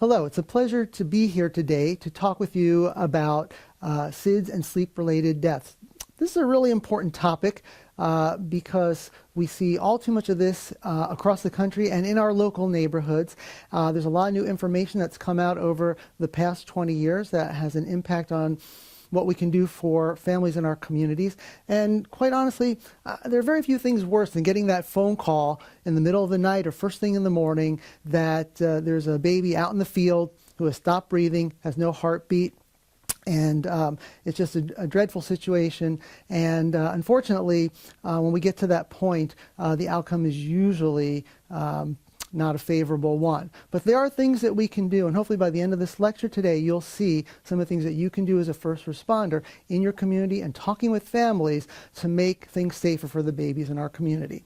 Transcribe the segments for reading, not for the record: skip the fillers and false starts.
Hello, it's a pleasure to be here today to talk with you about SIDS and sleep-related deaths. This is a really important topic because we see all too much of this across the country and in our local neighborhoods. There's a lot of new information that's come out over the past 20 years that has an impact on what we can do for families in our communities. And quite honestly, there are very few things worse than getting that phone call in the middle of the night or first thing in the morning that there's a baby out in the field who has stopped breathing, has no heartbeat, and it's just a dreadful situation. And unfortunately, when we get to that point, the outcome is usually not a favorable one. But there are things that we can do, and hopefully by the end of this lecture today, you'll see some of the things that you can do as a first responder in your community and talking with families to make things safer for the babies in our community.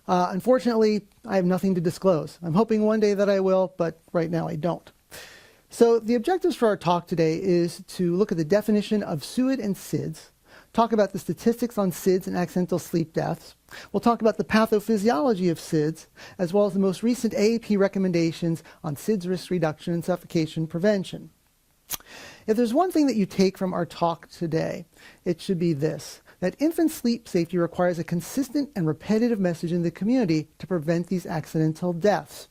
Unfortunately, I have nothing to disclose. I'm hoping one day that I will, but right now I don't. So the objectives for our talk today is to look at the definition of SUID and SIDS, talk about the statistics on SIDS and accidental sleep deaths. We'll talk about the pathophysiology of SIDS, as well as the most recent AAP recommendations on SIDS risk reduction and suffocation prevention. If there's one thing that you take from our talk today, it should be this: that infant sleep safety requires a consistent and repetitive message in the community to prevent these accidental deaths.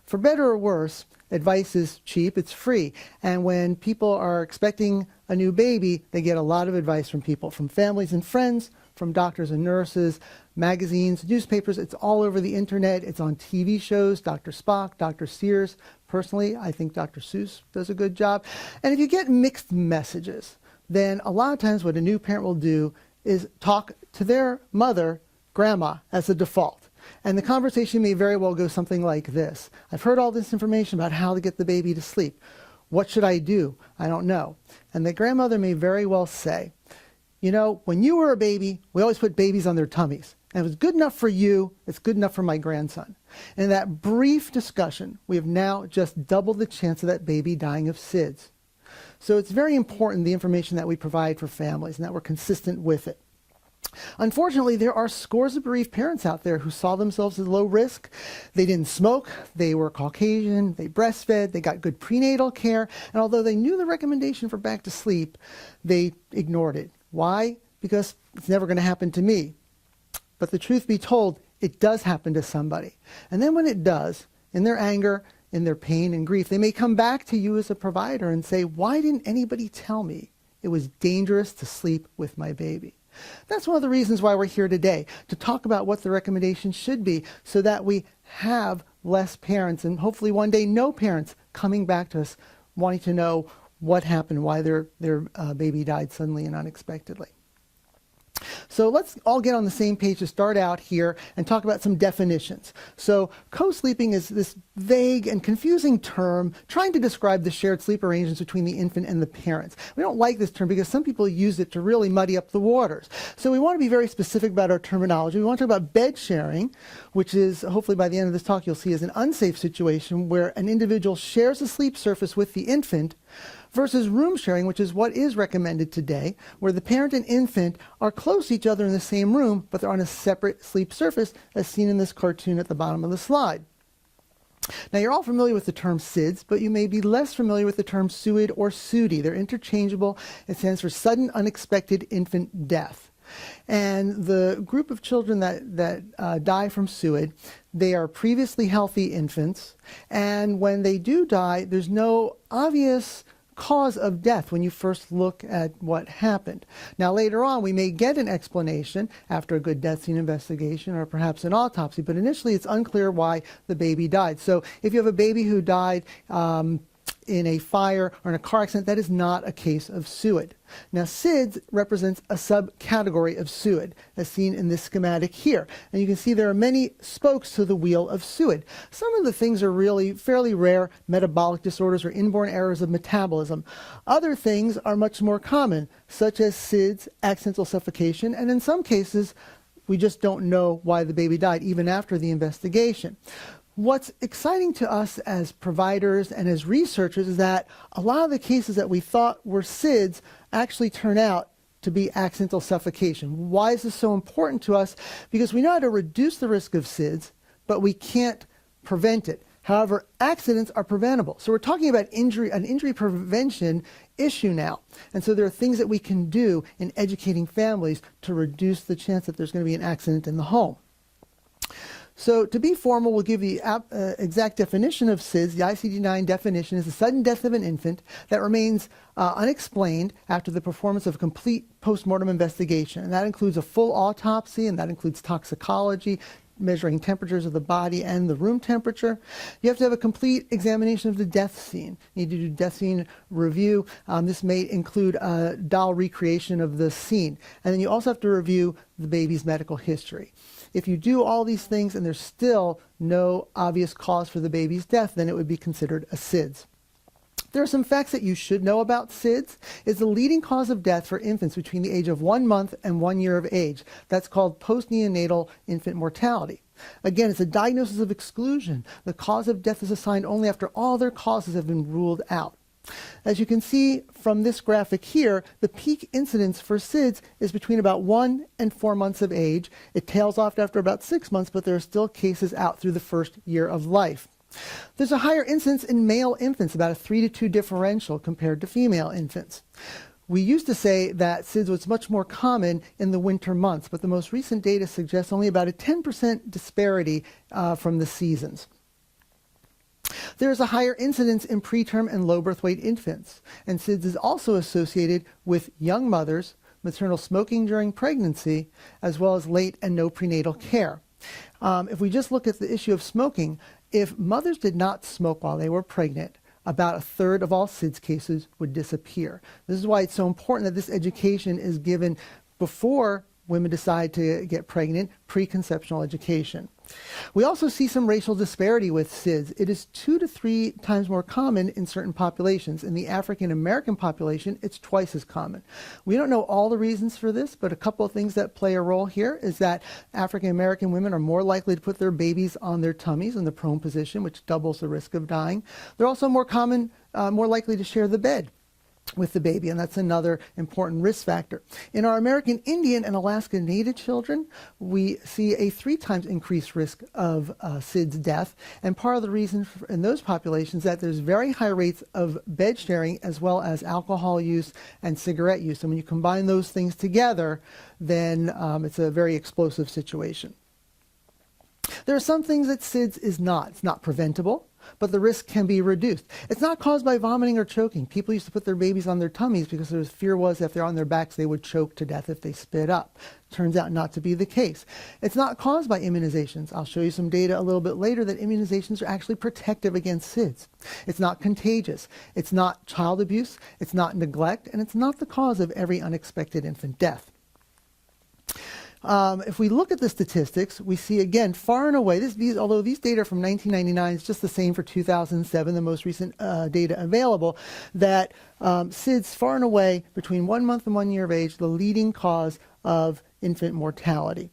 For better or worse, advice is cheap, it's free. And when people are expecting a new baby, they get a lot of advice from people, from families and friends, from doctors and nurses, magazines, newspapers. It's all over the internet. It's on TV shows, Dr. Spock, Dr. Sears. Personally, I think Dr. Seuss does a good job. And if you get mixed messages, then a lot of times what a new parent will do is talk to their mother, grandma, as a default. And the conversation may very well go something like this: I've heard all this information about how to get the baby to sleep. What should I do? I don't know. And the grandmother may very well say, you know, when you were a baby, we always put babies on their tummies. And if it's good enough for you, it's good enough for my grandson. And in that brief discussion, we have now just doubled the chance of that baby dying of SIDS. So it's very important, the information that we provide for families, and that we're consistent with it. Unfortunately, there are scores of bereaved parents out there who saw themselves as low risk. They didn't smoke, they were Caucasian, they breastfed, they got good prenatal care, and although they knew the recommendation for back to sleep, they ignored it. Why? Because it's never going to happen to me. But the truth be told, it does happen to somebody. And then when it does, in their anger, in their pain and grief, they may come back to you as a provider and say, why didn't anybody tell me it was dangerous to sleep with my baby? That's one of the reasons why we're here today, to talk about what the recommendations should be so that we have less parents, and hopefully one day no parents, coming back to us wanting to know what happened, why their baby died suddenly and unexpectedly. So let's all get on the same page to start out here and talk about some definitions. So co-sleeping is this vague and confusing term trying to describe the shared sleep arrangements between the infant and the parents. We don't like this term because some people use it to really muddy up the waters. So we want to be very specific about our terminology. We want to talk about bed sharing, which is, hopefully by the end of this talk you'll see, is an unsafe situation where an individual shares a sleep surface with the infant, versus room sharing, which is what is recommended today, where the parent and infant are close to each other in the same room, but they're on a separate sleep surface, as seen in this cartoon at the bottom of the slide. Now, you're all familiar with the term SIDS, but you may be less familiar with the term SUID or SUDI. They're interchangeable. It stands for sudden unexpected infant death. And the group of children that die from SUID, they are previously healthy infants, and when they do die, there's no obvious cause of death when you first look at what happened. Now later on we may get an explanation after a good death scene investigation or perhaps an autopsy, but initially it's unclear why the baby died. So if you have a baby who died in a fire or in a car accident, that is not a case of SUID. Now SIDS represents a subcategory of SUID, as seen in this schematic here. And you can see there are many spokes to the wheel of SUID. Some of the things are really fairly rare: metabolic disorders or inborn errors of metabolism. Other things are much more common, such as SIDS, accidental suffocation, and in some cases we just don't know why the baby died even after the investigation. What's exciting to us as providers and as researchers is that a lot of the cases that we thought were SIDS actually turn out to be accidental suffocation. Why is this so important to us? Because we know how to reduce the risk of SIDS, but we can't prevent it. However, accidents are preventable. So we're talking about an injury prevention issue now. And so there are things that we can do in educating families to reduce the chance that there's going to be an accident in the home. So to be formal, we'll give the exact definition of SIDS. The ICD-9 definition is the sudden death of an infant that remains unexplained after the performance of a complete postmortem investigation. And that includes a full autopsy, and that includes toxicology, measuring temperatures of the body and the room temperature. You have to have a complete examination of the death scene. You need to do death scene review. This may include a doll recreation of the scene. And then you also have to review the baby's medical history. If you do all these things and there's still no obvious cause for the baby's death, then it would be considered a SIDS. There are some facts that you should know about SIDS. It's the leading cause of death for infants between the age of 1 month and 1 year of age. That's called postneonatal infant mortality. Again, it's a diagnosis of exclusion. The cause of death is assigned only after all other causes have been ruled out. As you can see from this graphic here, the peak incidence for SIDS is between about 1 and 4 months of age. It tails off after about 6 months, but there are still cases out through the first year of life. There's a higher incidence in male infants, about a 3 to 2 differential compared to female infants. We used to say that SIDS was much more common in the winter months, but the most recent data suggests only about a 10% disparity from the seasons. There is a higher incidence in preterm and low birth weight infants, and SIDS is also associated with young mothers, maternal smoking during pregnancy, as well as late and no prenatal care. If we just look at the issue of smoking, if mothers did not smoke while they were pregnant, about a third of all SIDS cases would disappear. This is why it's so important that this education is given before women decide to get pregnant, preconceptional education. We also see some racial disparity with SIDS. It is 2 to 3 times more common in certain populations. In the African American population, it's twice as common. We don't know all the reasons for this, but a couple of things that play a role here is that African American women are more likely to put their babies on their tummies in the prone position, which doubles the risk of dying. They're also more likely to share the bed with the baby, and that's another important risk factor. In our American Indian and Alaska Native children, we see a 3 times increased risk of SIDS death, and part of the reason in those populations is that there's very high rates of bed sharing as well as alcohol use and cigarette use. And when you combine those things together, then it's a very explosive situation. There are some things that SIDS is not. It's not preventable, but the risk can be reduced. It's not caused by vomiting or choking. People used to put their babies on their tummies because their fear was if they're on their backs, they would choke to death if they spit up. Turns out not to be the case. It's not caused by immunizations. I'll show you some data a little bit later that immunizations are actually protective against SIDS. It's not contagious. It's not child abuse. It's not neglect. And it's not the cause of every unexpected infant death. If we look at the statistics, we see again far and away, although these data are from 1999, it's just the same for 2007, the most recent data available, that SIDS far and away between 1 month and 1 year of age, the leading cause of infant mortality.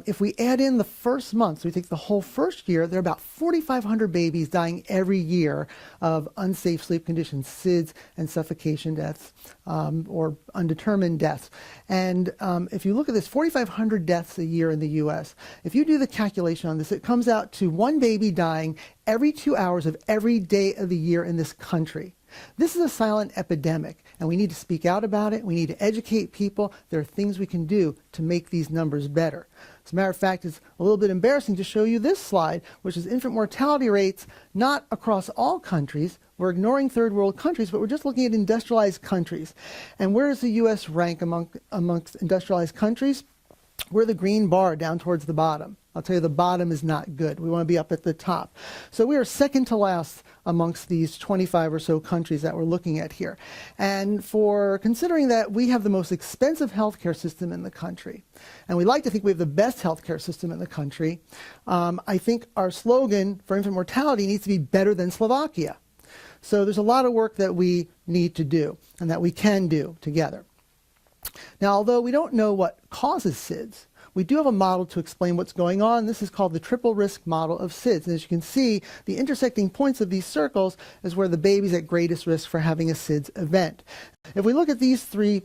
If we add in the first month, so we take the whole first year, there are about 4,500 babies dying every year of unsafe sleep conditions, SIDS and suffocation deaths, or undetermined deaths. And if you look at this, 4,500 deaths a year in the U.S., if you do the calculation on this, it comes out to 1 baby dying every 2 hours of every day of the year in this country. This is a silent epidemic, and we need to speak out about it. We need to educate people. There are things we can do to make these numbers better. As a matter of fact, it's a little bit embarrassing to show you this slide, which is infant mortality rates, not across all countries. We're ignoring third world countries, but we're just looking at industrialized countries. And where does the U.S. rank amongst industrialized countries? We're the green bar down towards the bottom. I'll tell you, the bottom is not good. We want to be up at the top. So we are second to last amongst these 25 or so countries that we're looking at here. And for considering that we have the most expensive healthcare system in the country, and we like to think we have the best healthcare system in the country, I think our slogan for infant mortality needs to be better than Slovakia. So there's a lot of work that we need to do and that we can do together. Now, although we don't know what causes SIDS, we do have a model to explain what's going on. This is called the triple risk model of SIDS. And as you can see, the intersecting points of these circles is where the baby's at greatest risk for having a SIDS event. If we look at these 3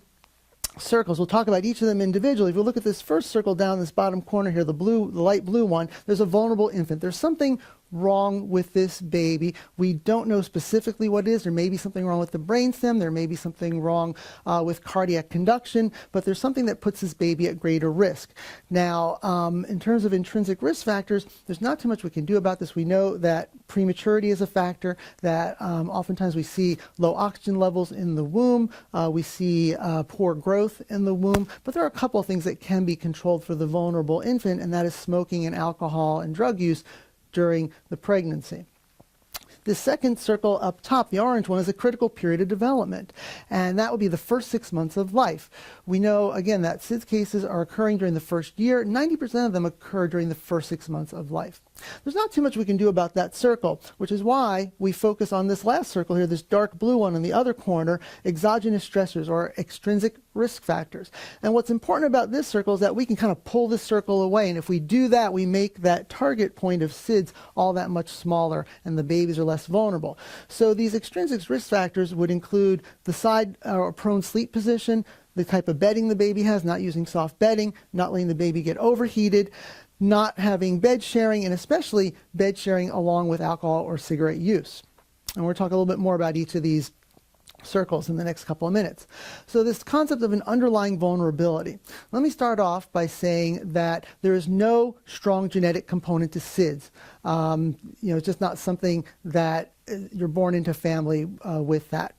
circles, we'll talk about each of them individually. If we look at this first circle down this bottom corner here, the light blue one, there's a vulnerable infant. There's something wrong with this baby. We don't know specifically what it is. There may be something wrong with the brainstem. There may be something wrong with cardiac conduction, but there's something that puts this baby at greater risk. Now, in terms of intrinsic risk factors, there's not too much we can do about this. We know that prematurity is a factor, that oftentimes we see low oxygen levels in the womb. We see poor growth in the womb, but there are a couple of things that can be controlled for the vulnerable infant, and that is smoking and alcohol and drug use during the pregnancy. The second circle up top, the orange one, is a critical period of development, and that would be the first 6 months of life. We know, again, that SIDS cases are occurring during the first year. 90% of them occur during the first 6 months of life. There's not too much we can do about that circle, which is why we focus on this last circle here, this dark blue one in the other corner, exogenous stressors or extrinsic risk factors. And what's important about this circle is that we can kind of pull this circle away, and if we do that, we make that target point of SIDS all that much smaller, and the babies are less vulnerable. So these extrinsic risk factors would include the side or prone sleep position, the type of bedding the baby has, not using soft bedding, not letting the baby get overheated, not having bed sharing, and especially bed sharing along with alcohol or cigarette use. And we'll talk a little bit more about each of these circles in the next couple of minutes. So this concept of an underlying vulnerability. Let me start off by saying that there is no strong genetic component to SIDS. It's just not something that you're born into family with that.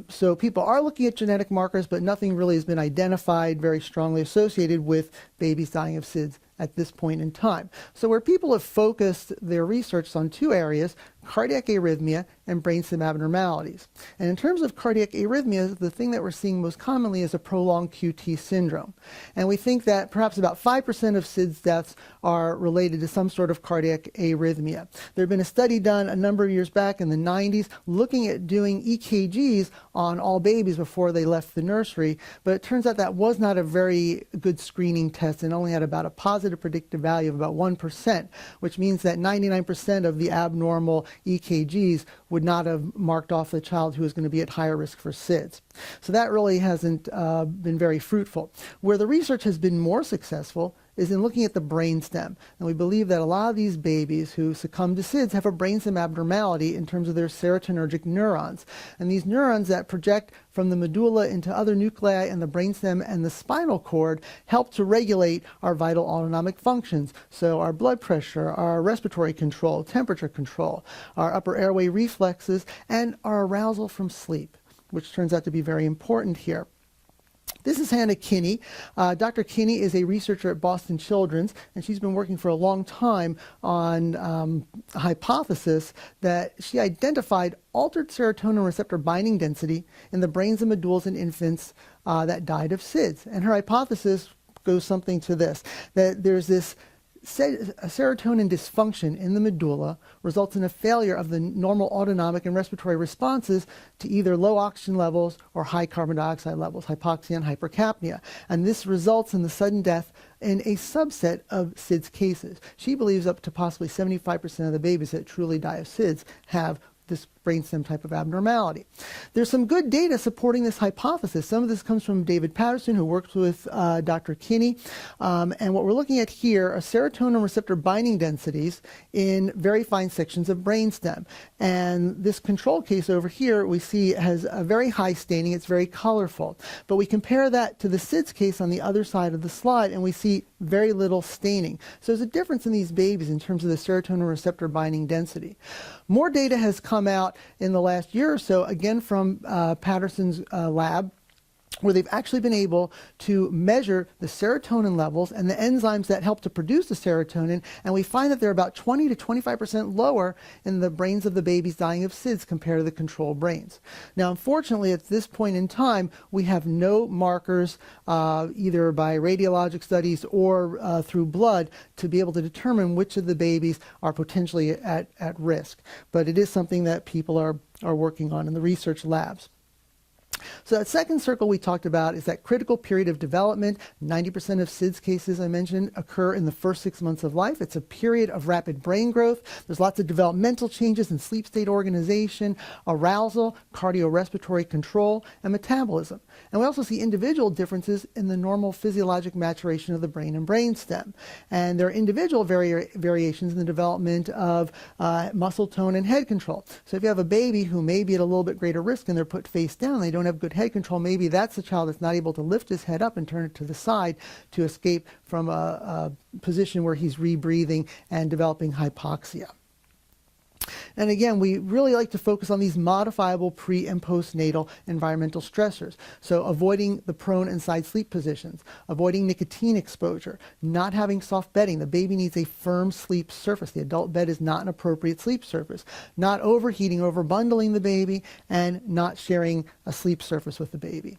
So people are looking at genetic markers, but nothing really has been identified very strongly associated with babies dying of SIDS at this point in time. So where people have focused their research on two areas, cardiac arrhythmia and brainstem abnormalities. And in terms of cardiac arrhythmia, the thing that we're seeing most commonly is a prolonged QT syndrome. And we think that perhaps about 5% of SIDS deaths are related to some sort of cardiac arrhythmia. There had been a study done a number of years back in the 90s looking at doing EKGs on all babies before they left the nursery, but it turns out that was not a very good screening test and only had about a positive predictive value of about 1%, which means that 99% of the abnormal EKGs would not have marked off the child who was going to be at higher risk for SIDS. So that really hasn't been very fruitful. Where the research has been more successful is in looking at the brainstem. And we believe that a lot of these babies who succumb to SIDS have a brainstem abnormality in terms of their serotonergic neurons. And these neurons that project from the medulla into other nuclei in the brainstem and the spinal cord help to regulate our vital autonomic functions. So our blood pressure, our respiratory control, temperature control, our upper airway reflexes, and our arousal from sleep, which turns out to be very important here. This is Hannah Kinney. Dr. Kinney is a researcher at Boston Children's, and she's been working for a long time on a hypothesis that she identified altered serotonin receptor binding density in the brains and medullas in infants that died of SIDS. And her hypothesis goes something to this, that there's this serotonin dysfunction in the medulla results in a failure of the normal autonomic and respiratory responses to either low oxygen levels or high carbon dioxide levels, hypoxia and hypercapnia. And this results in the sudden death in a subset of SIDS cases. She believes up to possibly 75% of the babies that truly die of SIDS have this brainstem type of abnormality. There's some good data supporting this hypothesis. Some of this comes from David Patterson, who works with Dr. Kinney. And what we're looking at here are serotonin receptor binding densities in very fine sections of brainstem. And this control case over here we see has a very high staining. It's very colorful. But we compare that to the SIDS case on the other side of the slide, and we see very little staining. So there's a difference in these babies in terms of the serotonin receptor binding density. More data has come out in the last year or so, again from Patterson's lab, where they've actually been able to measure the serotonin levels and the enzymes that help to produce the serotonin, and we find that they're about 20 to 25% lower in the brains of the babies dying of SIDS compared to the control brains. Now, unfortunately, at this point in time, we have no markers, either by radiologic studies or through blood, to be able to determine which of the babies are potentially at risk. But it is something that people are working on in the research labs. So that second circle we talked about is that critical period of development. 90% of SIDS cases I mentioned occur in the first 6 months of life. It's a period of rapid brain growth. There's lots of developmental changes in sleep state organization, arousal, cardiorespiratory control, and metabolism. And we also see individual differences in the normal physiologic maturation of the brain and brainstem. And there are individual variations in the development of muscle tone and head control. So if you have a baby who may be at a little bit greater risk and they're put face down, they don't have good head control, maybe that's the child that's not able to lift his head up and turn it to the side to escape from a position where he's rebreathing and developing hypoxia. And again, we really like to focus on these modifiable pre- and postnatal environmental stressors. So avoiding the prone and side sleep positions, avoiding nicotine exposure, not having soft bedding. The baby needs a firm sleep surface. The adult bed is not an appropriate sleep surface. Not overheating, overbundling the baby, and not sharing a sleep surface with the baby.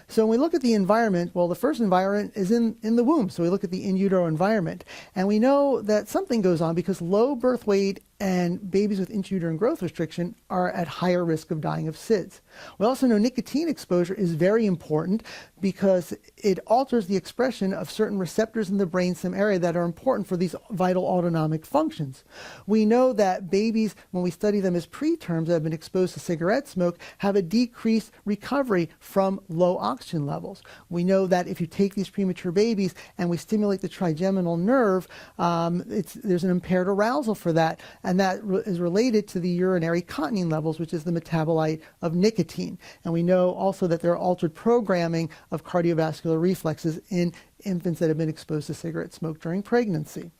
So when we look at the environment, well, the first environment is in the womb. So we look at the in utero environment. And we know that something goes on because low birth weight and babies with intrauterine growth restriction are at higher risk of dying of SIDS. We also know nicotine exposure is very important because it alters the expression of certain receptors in the brainstem area that are important for these vital autonomic functions. We know that babies, when we study them as preterms that have been exposed to cigarette smoke, have a decreased recovery from low oxygen levels. We know that if you take these premature babies and we stimulate the trigeminal nerve, there's an impaired arousal for that. And that is related to the urinary continine levels, which is the metabolite of nicotine. And we know also that there are altered programming of cardiovascular reflexes in infants that have been exposed to cigarette smoke during pregnancy.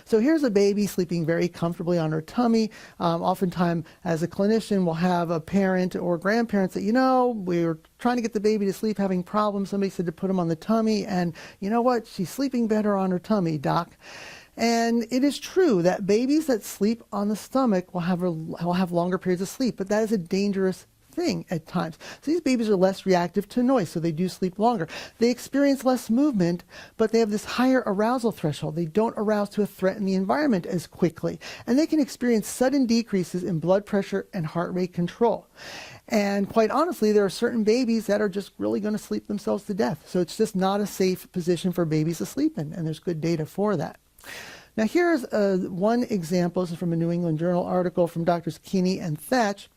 So here's a baby sleeping very comfortably on her tummy. Oftentimes, as a clinician, we'll have a parent or grandparent say, we were trying to get the baby to sleep, having problems. Somebody said to put him on the tummy, and you know what? She's sleeping better on her tummy, doc. And it is true that babies that sleep on the stomach will have longer periods of sleep, but that is a dangerous thing at times. So these babies are less reactive to noise, so they do sleep longer. They experience less movement, but they have this higher arousal threshold. They don't arouse to a threat in the environment as quickly. And they can experience sudden decreases in blood pressure and heart rate control. And quite honestly, there are certain babies that are just really going to sleep themselves to death. So it's just not a safe position for babies to sleep in, and there's good data for that. Now here's one example. This is from a New England Journal article from Drs. Keeney and Thatch,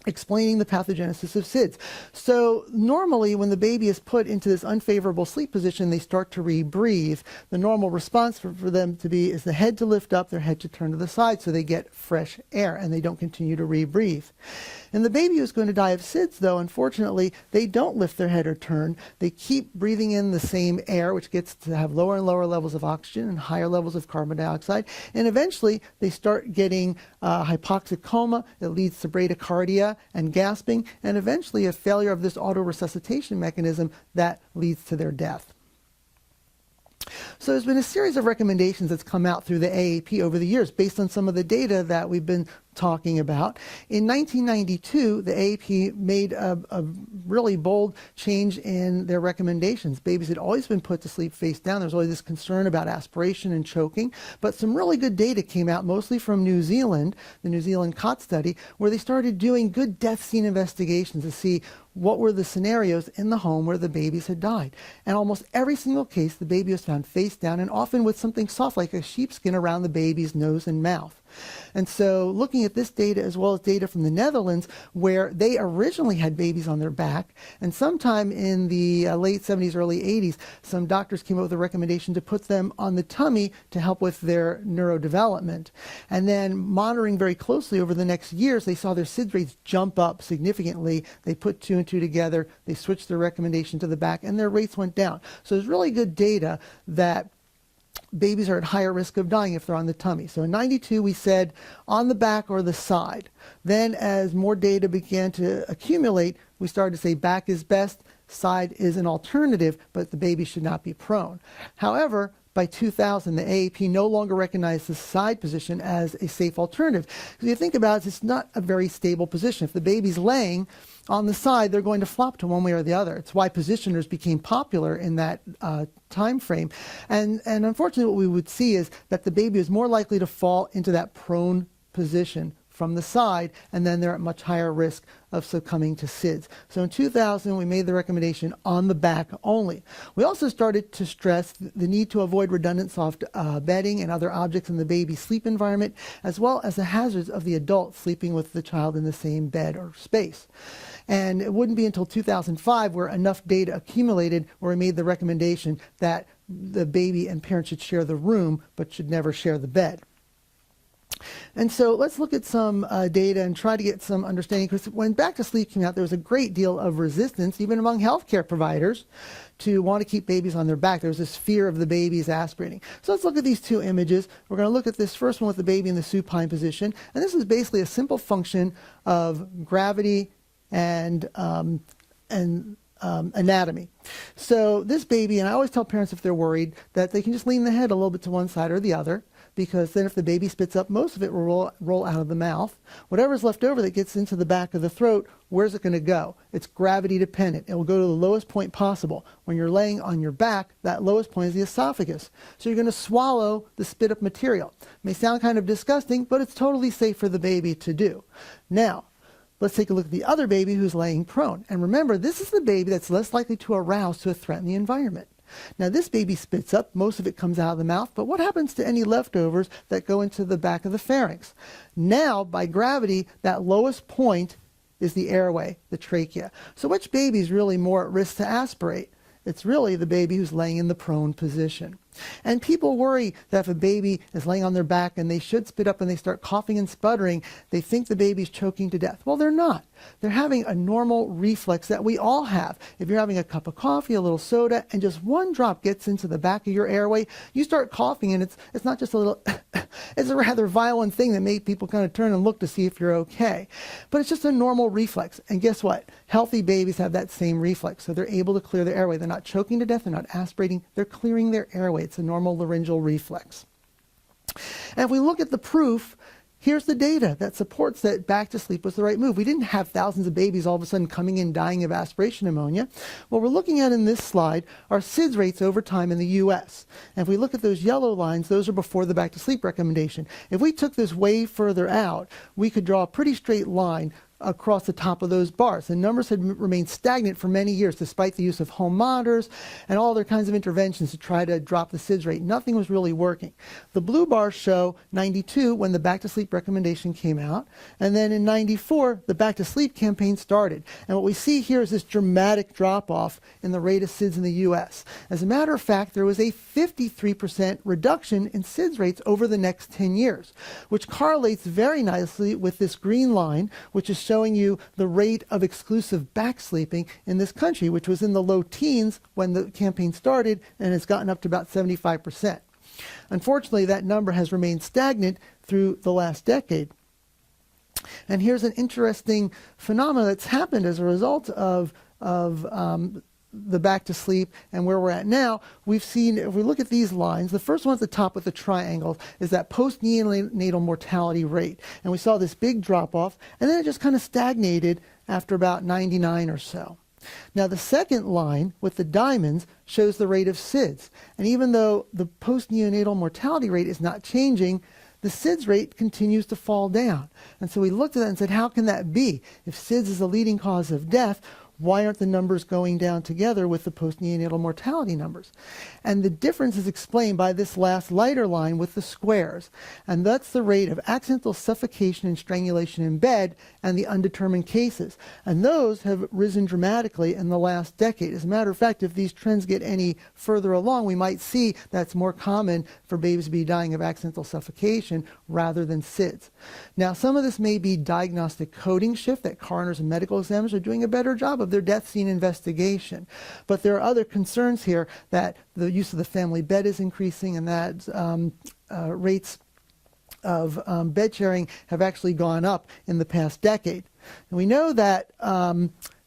explaining the pathogenesis of SIDS. So normally when the baby is put into this unfavorable sleep position, they start to rebreathe. The normal response for them to be is the head to lift up, their head to turn to the side so they get fresh air and they don't continue to rebreathe. And the baby who's going to die of SIDS, though, unfortunately, they don't lift their head or turn. They keep breathing in the same air, which gets to have lower and lower levels of oxygen and higher levels of carbon dioxide. And eventually, they start getting hypoxic coma. It leads to bradycardia and gasping, and eventually a failure of this autoresuscitation mechanism that leads to their death. So there's been a series of recommendations that's come out through the AAP over the years based on some of the data that we've been talking about. In 1992, the AAP made a really bold change in their recommendations. Babies had always been put to sleep face down. There was always this concern about aspiration and choking, but some really good data came out, mostly from New Zealand, the New Zealand COT study, where they started doing good death scene investigations to see what were the scenarios in the home where the babies had died. And almost every single case, the baby was found face down and often with something soft like a sheepskin around the baby's nose and mouth. And so looking at this data as well as data from the Netherlands, where they originally had babies on their back, and sometime in the late 70s, early 80s, some doctors came up with a recommendation to put them on the tummy to help with their neurodevelopment. And then monitoring very closely over the next years, they saw their SIDS rates jump up significantly. They put 2 and 2 together, they switched their recommendation to the back, and their rates went down. So there's really good data that babies are at higher risk of dying if they're on the tummy. So in 92, we said on the back or the side. Then as more data began to accumulate, we started to say back is best, side is an alternative, but the baby should not be prone. However, by 2000, the AAP no longer recognized the side position as a safe alternative. Because you think about it, it's not a very stable position. If the baby's laying on the side, they're going to flop to one way or the other. It's why positioners became popular in that time frame. And unfortunately, what we would see is that the baby is more likely to fall into that prone position from the side, and then they're at much higher risk of succumbing to SIDS. So in 2000, we made the recommendation on the back only. We also started to stress the need to avoid redundant soft bedding and other objects in the baby's sleep environment, as well as the hazards of the adult sleeping with the child in the same bed or space. And it wouldn't be until 2005 where enough data accumulated where we made the recommendation that the baby and parents should share the room but should never share the bed. And so let's look at some data and try to get some understanding, because when Back to Sleep came out, there was a great deal of resistance, even among healthcare providers, to want to keep babies on their back. There was this fear of the babies aspirating. So let's look at these two images. We're going to look at this first one with the baby in the supine position. And this is basically a simple function of gravity and anatomy. So this baby, and I always tell parents if they're worried that they can just lean the head a little bit to one side or the other, because then if the baby spits up, most of it will roll out of the mouth. Whatever's left over that gets into the back of the throat, where's it going to go? It's gravity dependent. It will go to the lowest point possible. When you're laying on your back, that lowest point is the esophagus. So you're going to swallow the spit up material. It may sound kind of disgusting, but it's totally safe for the baby to do. Now, let's take a look at the other baby who's laying prone. And remember, this is the baby that's less likely to arouse to a threat in the environment. Now this baby spits up, most of it comes out of the mouth, but what happens to any leftovers that go into the back of the pharynx? Now, by gravity, that lowest point is the airway, the trachea. So which baby is really more at risk to aspirate? It's really the baby who's laying in the prone position. And people worry that if a baby is laying on their back and they should spit up and they start coughing and sputtering, they think the baby's choking to death. Well, they're not. They're having a normal reflex that we all have. If you're having a cup of coffee, a little soda, and just one drop gets into the back of your airway, you start coughing, and it's not just a little, it's a rather violent thing that makes people kind of turn and look to see if you're okay. But it's just a normal reflex. And guess what? Healthy babies have that same reflex. So they're able to clear their airway. They're not choking to death. They're not aspirating. They're clearing their airway. It's a normal laryngeal reflex. And if we look at the proof, here's the data that supports that Back to Sleep was the right move. We didn't have thousands of babies all of a sudden coming in dying of aspiration pneumonia. What we're looking at in this slide are SIDS rates over time in the U.S. And if we look at those yellow lines, those are before the Back to Sleep recommendation. If we took this way further out, we could draw a pretty straight line across the top of those bars. The numbers had remained stagnant for many years despite the use of home monitors and all other kinds of interventions to try to drop the SIDS rate. Nothing was really working. The blue bars show 92 when the Back to Sleep recommendation came out, and then in 94 the Back to Sleep campaign started. And what we see here is this dramatic drop-off in the rate of SIDS in the U.S. As a matter of fact, there was a 53% reduction in SIDS rates over the next 10 years, which correlates very nicely with this green line, which is showing you the rate of exclusive back sleeping in this country, which was in the low teens when the campaign started and has gotten up to about 75%. Unfortunately, that number has remained stagnant through the last decade. And here's an interesting phenomenon that's happened as a result of the Back to Sleep and where we're at now. We've seen, if we look at these lines, the first one at the top with the triangles is that post-neonatal mortality rate. And we saw this big drop-off, and then it just kind of stagnated after about 99 or so. Now the second line with the diamonds shows the rate of SIDS. And even though the post-neonatal mortality rate is not changing, the SIDS rate continues to fall down. And so we looked at that and said, how can that be? If SIDS is the leading cause of death, why aren't the numbers going down together with the post-neonatal mortality numbers? And the difference is explained by this last lighter line with the squares. And that's the rate of accidental suffocation and strangulation in bed and the undetermined cases. And those have risen dramatically in the last decade. As a matter of fact, if these trends get any further along, we might see that's more common for babies to be dying of accidental suffocation rather than SIDS. Now, some of this may be diagnostic coding shift, that coroners and medical examiners are doing a better job of their death scene investigation. But there are other concerns here that the use of the family bed is increasing, and that rates of bed sharing have actually gone up in the past decade. And we know that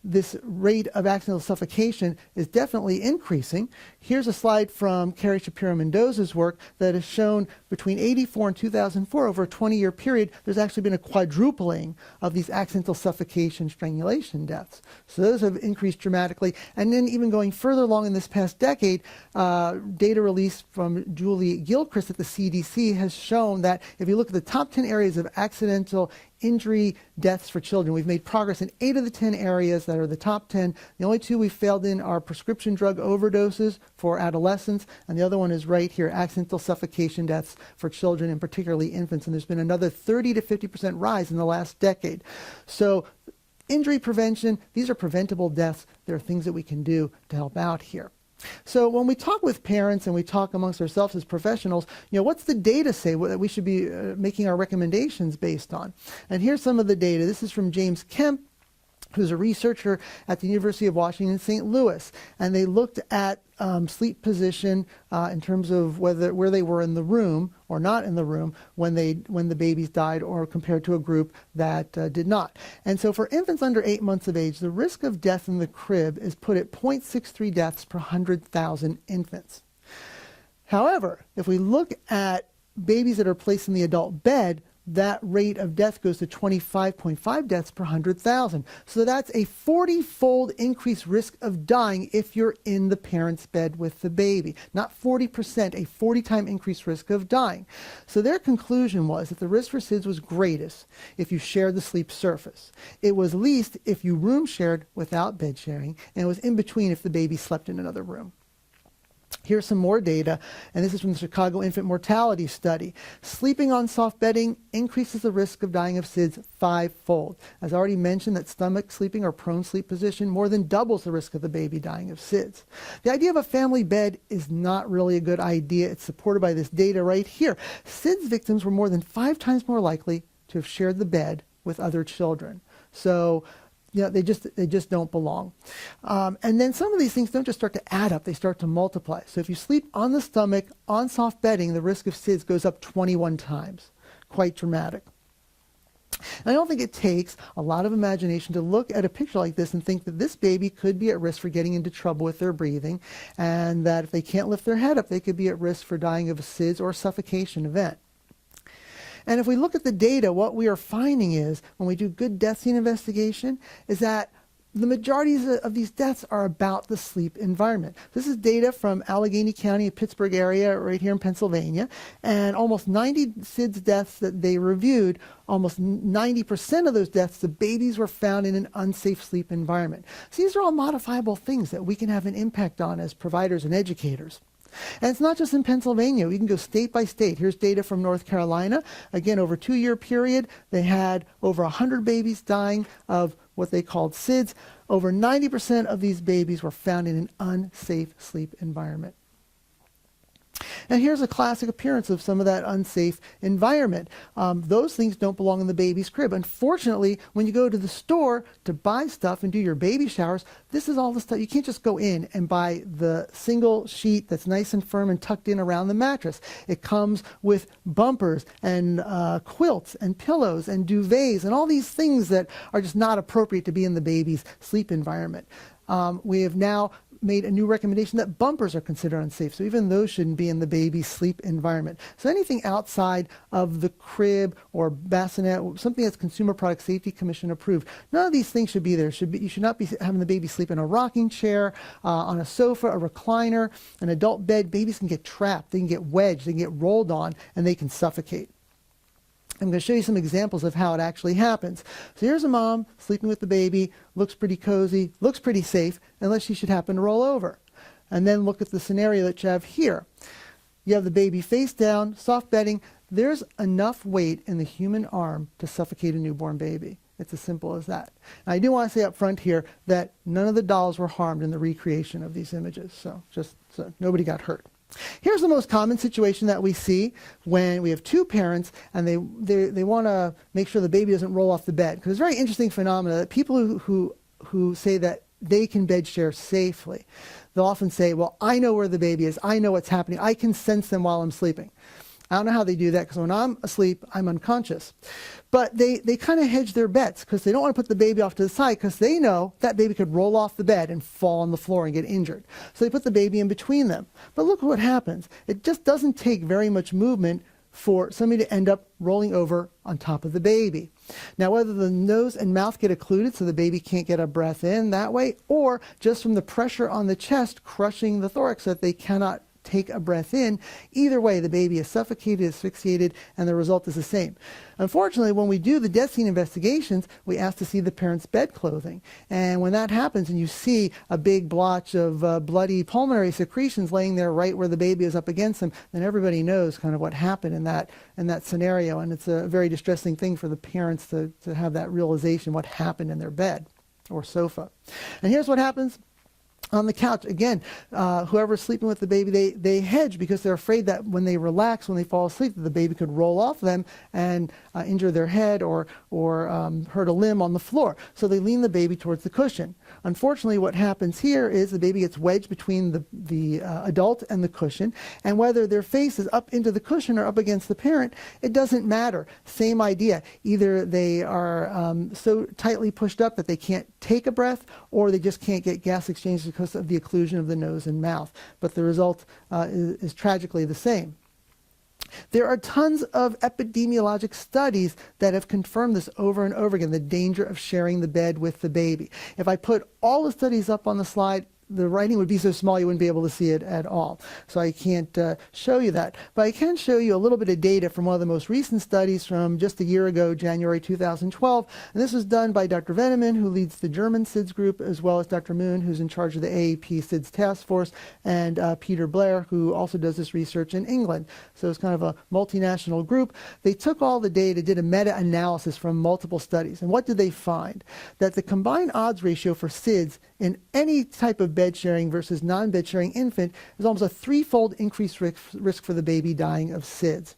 this rate of accidental suffocation is definitely increasing. Here's a slide from Carrie Shapiro-Mendoza's work that has shown between 1984 and 2004, over a 20-year period, there's actually been a quadrupling of these accidental suffocation strangulation deaths. So those have increased dramatically. And then even going further along in this past decade, data released from Julie Gilchrist at the CDC has shown that if you look at the top 10 areas of accidental injury deaths for children, we've made progress in 8 of the 10 areas that are the top 10. The only 2 we failed in are prescription drug overdoses for adolescents, and the other one is right here, accidental suffocation deaths for children, and particularly infants. And there's been another 30 to 50% rise in the last decade. So injury prevention, these are preventable deaths. There are things that we can do to help out here. So when we talk with parents and we talk amongst ourselves as professionals, what's the data say that we should be making our recommendations based on? And here's some of the data. This is from James Kemp, who's a researcher at the University of Washington, St. Louis. And they looked at sleep position in terms of where they were in the room or not in the room when the babies died, or compared to a group that did not. And so for infants under 8 months of age, the risk of death in the crib is put at 0.63 deaths per 100,000 infants. However, if we look at babies that are placed in the adult bed, that rate of death goes to 25.5 deaths per 100,000. So that's a 40-fold increased risk of dying if you're in the parent's bed with the baby. Not 40%, a 40-time increased risk of dying. So their conclusion was that the risk for SIDS was greatest if you shared the sleep surface. It was least if you room shared without bed sharing, and it was in between if the baby slept in another room. Here's some more data, and this is from the Chicago Infant Mortality Study. Sleeping on soft bedding increases the risk of dying of SIDS 5-fold. As I already mentioned, that stomach sleeping or prone sleep position more than doubles the risk of the baby dying of SIDS. The idea of a family bed is not really a good idea. It's supported by this data right here. SIDS victims were more than 5 times more likely to have shared the bed with other children. So they just don't belong. And then some of these things don't just start to add up, they start to multiply. So if you sleep on the stomach, on soft bedding, the risk of SIDS goes up 21 times. Quite dramatic. And I don't think it takes a lot of imagination to look at a picture like this and think that this baby could be at risk for getting into trouble with their breathing, and that if they can't lift their head up, they could be at risk for dying of a SIDS or suffocation event. And if we look at the data, what we are finding is, when we do good death scene investigation, is that the majority of these deaths are about the sleep environment. This is data from Allegheny County, Pittsburgh area, right here in Pennsylvania, and almost 90 SIDS deaths that they reviewed, almost 90% of those deaths, the babies were found in an unsafe sleep environment. So these are all modifiable things that we can have an impact on as providers and educators. And it's not just in Pennsylvania. We can go state by state. Here's data from North Carolina. Again, over a 2-year period, they had over 100 babies dying of what they called SIDS. Over 90% of these babies were found in an unsafe sleep environment. And here's a classic appearance of some of that unsafe environment. Those things don't belong in the baby's crib. Unfortunately, when you go to the store to buy stuff and do your baby showers, this is all the stuff. You can't just go in and buy the single sheet that's nice and firm and tucked in around the mattress. It comes with bumpers and quilts and pillows and duvets and all these things that are just not appropriate to be in the baby's sleep environment. We have now made a new recommendation that bumpers are considered unsafe. So even those shouldn't be in the baby's sleep environment. So anything outside of the crib or bassinet, something that's Consumer Product Safety Commission approved, none of these things should be there. You should not be having the baby sleep in a rocking chair, on a sofa, a recliner, an adult bed. Babies can get trapped, they can get wedged, they can get rolled on, and they can suffocate. I'm going to show you some examples of how it actually happens. So here's a mom sleeping with the baby, looks pretty cozy, looks pretty safe, unless she should happen to roll over. And then look at the scenario that you have here. You have the baby face down, soft bedding. There's enough weight in the human arm to suffocate a newborn baby. It's as simple as that. And I do want to say up front here that none of the dolls were harmed in the recreation of these images. So just so nobody got hurt. Here's the most common situation that we see when we have 2 parents and they want to make sure the baby doesn't roll off the bed. Because it's a very interesting phenomenon that people who say that they can bed share safely, they'll often say, well, I know where the baby is. I know what's happening. I can sense them while I'm sleeping. I don't know how they do that because when I'm asleep, I'm unconscious. But they kind of hedge their bets because they don't want to put the baby off to the side because they know that baby could roll off the bed and fall on the floor and get injured. So they put the baby in between them. But look what happens. It just doesn't take very much movement for somebody to end up rolling over on top of the baby. Now, whether the nose and mouth get occluded so the baby can't get a breath in that way, or just from the pressure on the chest crushing the thorax so that they cannot take a breath in, either way the baby is suffocated, asphyxiated, and the result is the same. Unfortunately, when we do the death scene investigations, we ask to see the parent's bed clothing. And when that happens and you see a big blotch of bloody pulmonary secretions laying there right where the baby is up against them, then everybody knows kind of what happened in that scenario. And it's a very distressing thing for the parents to have that realization what happened in their bed or sofa. And here's what happens on the couch. Again, whoever's sleeping with the baby, they hedge because they're afraid that when they relax, when they fall asleep, that the baby could roll off them and injure their head or hurt a limb on the floor. So they lean the baby towards the cushion. Unfortunately, what happens here is the baby gets wedged between the adult and the cushion, and whether their face is up into the cushion or up against the parent, it doesn't matter. Same idea. Either they are so tightly pushed up that they can't take a breath, or they just can't get gas exchange because of the occlusion of the nose and mouth. But the result is tragically the same. There are tons of epidemiologic studies that have confirmed this over and over again, the danger of sharing the bed with the baby. If I put all the studies up on the slide, the writing would be so small you wouldn't be able to see it at all. So I can't show you that. But I can show you a little bit of data from one of the most recent studies from just a year ago, January 2012. And this was done by Dr. Veneman, who leads the German SIDS group, as well as Dr. Moon, who's in charge of the AAP SIDS task force, and Peter Blair, who also does this research in England. So it's kind of a multinational group. They took all the data, did a meta-analysis from multiple studies. And what did they find? That the combined odds ratio for SIDS in any type of bed sharing versus non-bed sharing infant is almost a threefold increased risk for the baby dying of SIDS.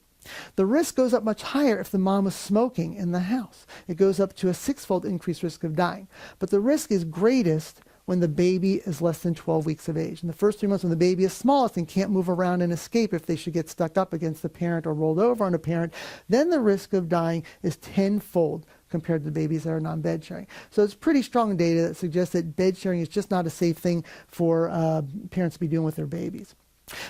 The risk goes up much higher if the mom was smoking in the house. It goes up to a sixfold increased risk of dying. But the risk is greatest when the baby is less than 12 weeks of age. In the first 3 months when the baby is smallest and can't move around and escape if they should get stuck up against the parent or rolled over on a parent, then the risk of dying is tenfold compared to babies that are non-bed sharing. So it's pretty strong data that suggests that bed sharing is just not a safe thing for parents to be doing with their babies.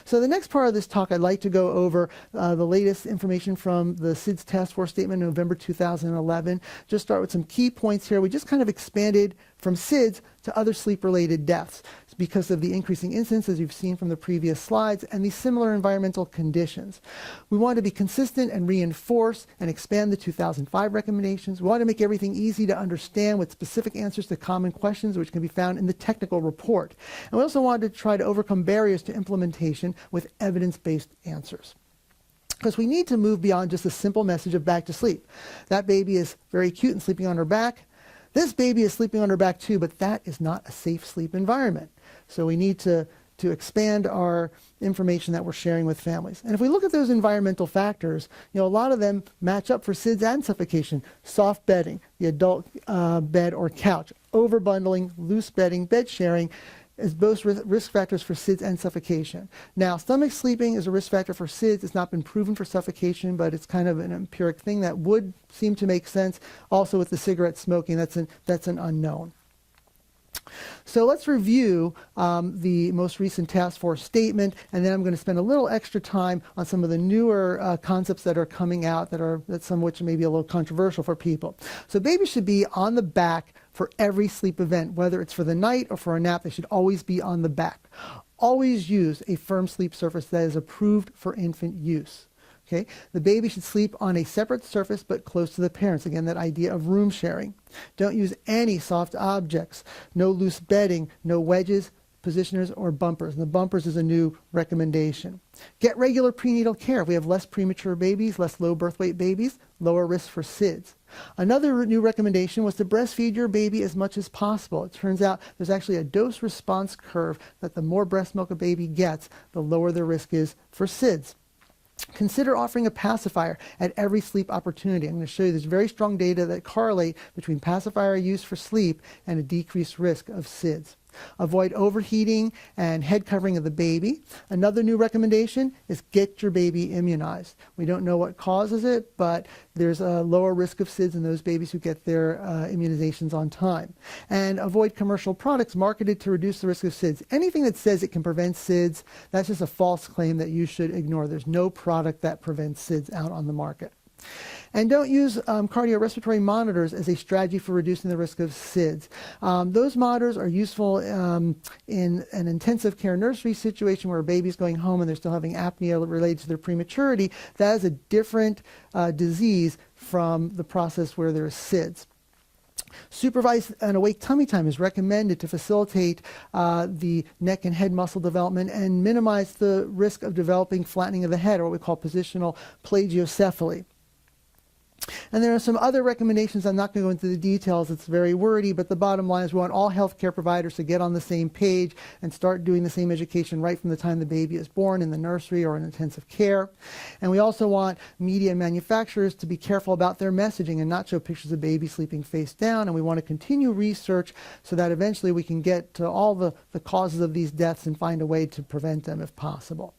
So the next part of this talk, I'd like to go over the latest information from the SIDS Task Force Statement in November 2011. Just start with some key points here. We just kind of expanded from SIDS to other sleep-related deaths because of the increasing incidence, as you've seen from the previous slides, and these similar environmental conditions. We want to be consistent and reinforce and expand the 2005 recommendations. We want to make everything easy to understand with specific answers to common questions, which can be found in the technical report. And we also wanted to try to overcome barriers to implementation with evidence-based answers. Because we need to move beyond just a simple message of back to sleep. That baby is very cute and sleeping on her back. This baby is sleeping on her back too, but that is not a safe sleep environment. So we need to expand our information that we're sharing with families. And if we look at those environmental factors, a lot of them match up for SIDS and suffocation. Soft bedding, the adult bed or couch, overbundling, loose bedding, bed sharing, as both risk factors for SIDS and suffocation. Now, stomach sleeping is a risk factor for SIDS. It's not been proven for suffocation, but it's kind of an empiric thing that would seem to make sense. Also with the cigarette smoking, that's an unknown. So let's review the most recent task force statement, and then I'm going to spend a little extra time on some of the newer concepts that are coming out that some of which may be a little controversial for people. So babies should be on the back for every sleep event, whether it's for the night or for a nap. They should always be on the back. Always use a firm sleep surface that is approved for infant use. Okay? The baby should sleep on a separate surface but close to the parents. Again, that idea of room sharing. Don't use any soft objects. No loose bedding, no wedges, positioners, or bumpers. And the bumpers is a new recommendation. Get regular prenatal care. If we have less premature babies, less low birth weight babies, lower risk for SIDS. Another new recommendation was to breastfeed your baby as much as possible. It turns out there's actually a dose response curve that the more breast milk a baby gets, the lower the risk is for SIDS. Consider offering a pacifier at every sleep opportunity. I'm going to show you there's very strong data that correlate between pacifier use for sleep and a decreased risk of SIDS. Avoid overheating and head covering of the baby. Another new recommendation is get your baby immunized. We don't know what causes it, but there's a lower risk of SIDS in those babies who get their immunizations on time. And avoid commercial products marketed to reduce the risk of SIDS. Anything that says it can prevent SIDS, that's just a false claim that you should ignore. There's no product that prevents SIDS out on the market. And don't use cardiorespiratory monitors as a strategy for reducing the risk of SIDS. Those monitors are useful in an intensive care nursery situation where a baby's going home and they're still having apnea related to their prematurity. That is a different disease from the process where there's SIDS. Supervised and awake tummy time is recommended to facilitate the neck and head muscle development and minimize the risk of developing flattening of the head, or what we call positional plagiocephaly. And there are some other recommendations. I'm not going to go into the details. It's very wordy, but the bottom line is we want all healthcare providers to get on the same page and start doing the same education right from the time the baby is born in the nursery or in intensive care. And we also want media and manufacturers to be careful about their messaging and not show pictures of babies sleeping face down. And we want to continue research so that eventually we can get to all the causes of these deaths and find a way to prevent them if possible.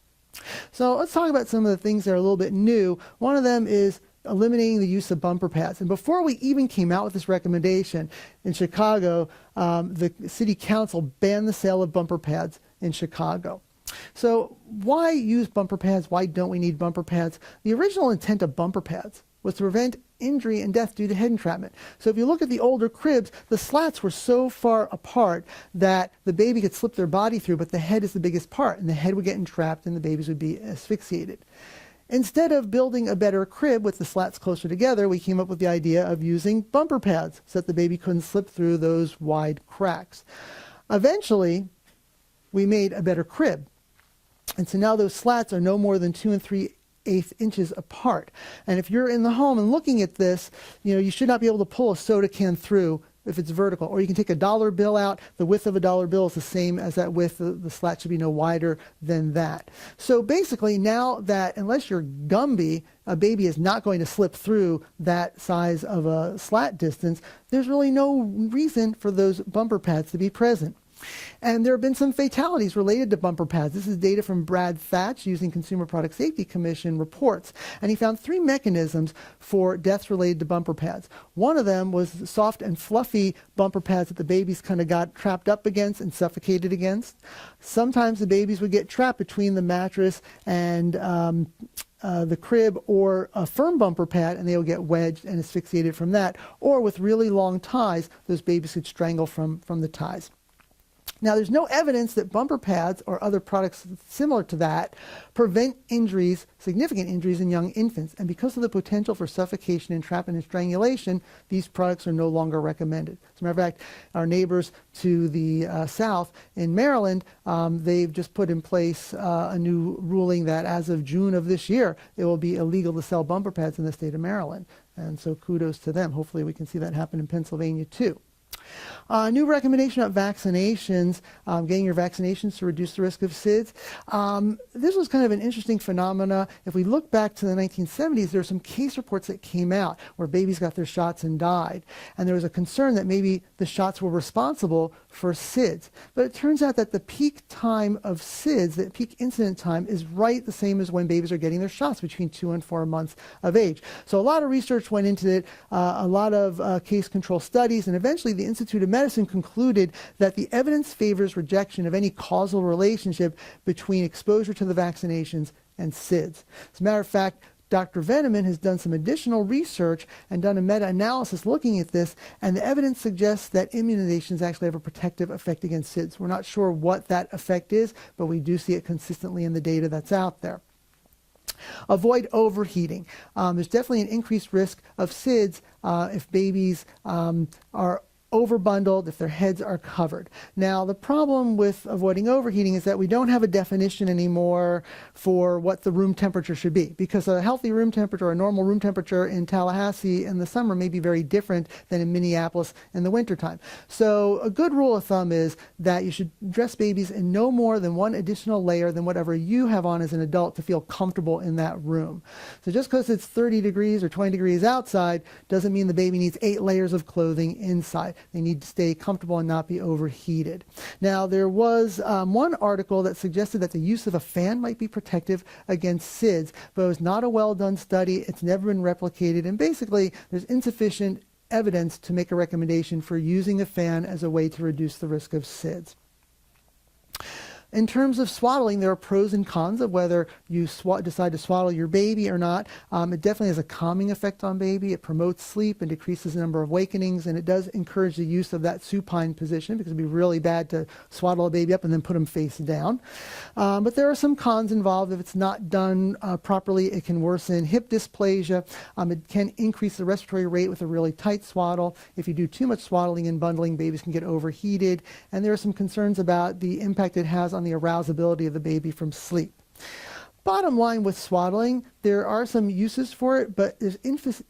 So let's talk about some of the things that are a little bit new. One of them is eliminating the use of bumper pads. And before we even came out with this recommendation in Chicago, the city council banned the sale of bumper pads in Chicago. So why use bumper pads? Why don't we need bumper pads? The original intent of bumper pads was to prevent injury and death due to head entrapment. So if you look at the older cribs, the slats were so far apart that the baby could slip their body through, but the head is the biggest part, and the head would get entrapped and the babies would be asphyxiated. Instead of building a better crib with the slats closer together, we came up with the idea of using bumper pads so that the baby couldn't slip through those wide cracks. Eventually, we made a better crib. And so now those slats are no more than 2 3/8 inches apart. And if you're in the home and looking at this, you should not be able to pull a soda can through if it's vertical. Or you can take a dollar bill out. The width of a dollar bill is the same as that width. The slat should be no wider than that. So basically now that unless you're Gumby, a baby is not going to slip through that size of a slat distance, there's really no reason for those bumper pads to be present. And there have been some fatalities related to bumper pads. This is data from Brad Thatch using Consumer Product Safety Commission reports. And he found 3 mechanisms for deaths related to bumper pads. One of them was the soft and fluffy bumper pads that the babies kind of got trapped up against and suffocated against. Sometimes the babies would get trapped between the mattress and the crib or a firm bumper pad, and they would get wedged and asphyxiated from that. Or with really long ties, those babies could strangle from the ties. Now, there's no evidence that bumper pads or other products similar to that prevent injuries, significant injuries in young infants. And because of the potential for suffocation, entrapment, and strangulation, these products are no longer recommended. As a matter of fact, our neighbors to the south in Maryland, they've just put in place a new ruling that as of June of this year, it will be illegal to sell bumper pads in the state of Maryland. And so kudos to them. Hopefully we can see that happen in Pennsylvania too. New recommendation of vaccinations, getting your vaccinations to reduce the risk of SIDS. This was kind of an interesting phenomena. If we look back to the 1970s, there were some case reports that came out where babies got their shots and died. And there was a concern that maybe the shots were responsible for SIDS. But it turns out that the peak time of SIDS, the peak incident time, is right the same as when babies are getting their shots, between 2 and 4 months of age. So a lot of research went into it, a lot of case control studies, and eventually the Institute of Medicine concluded that the evidence favors rejection of any causal relationship between exposure to the vaccinations and SIDS. As a matter of fact, Dr. Veneman has done some additional research and done a meta-analysis looking at this, and the evidence suggests that immunizations actually have a protective effect against SIDS. We're not sure what that effect is, but we do see it consistently in the data that's out there. Avoid overheating. There's definitely an increased risk of SIDS if babies are overbundled, if their heads are covered. Now, the problem with avoiding overheating is that we don't have a definition anymore for what the room temperature should be, because a healthy room temperature or a normal room temperature in Tallahassee in the summer may be very different than in Minneapolis in the wintertime. So a good rule of thumb is that you should dress babies in no more than 1 additional layer than whatever you have on as an adult to feel comfortable in that room. So just because it's 30 degrees or 20 degrees outside doesn't mean the baby needs 8 layers of clothing inside. They need to stay comfortable and not be overheated. Now, there was one article that suggested that the use of a fan might be protective against SIDS, but it was not a well-done study. It's never been replicated, and basically there's insufficient evidence to make a recommendation for using a fan as a way to reduce the risk of SIDS. In terms of swaddling, there are pros and cons of whether you decide to swaddle your baby or not. It definitely has a calming effect on baby. It promotes sleep and decreases the number of awakenings, and it does encourage the use of that supine position because it would be really bad to swaddle a baby up and then put them face down. But there are some cons involved. If it's not done properly, it can worsen hip dysplasia. It can increase the respiratory rate with a really tight swaddle. If you do too much swaddling and bundling, babies can get overheated. And there are some concerns about the impact it has on the arousability of the baby from sleep. Bottom line with swaddling, there are some uses for it, but there's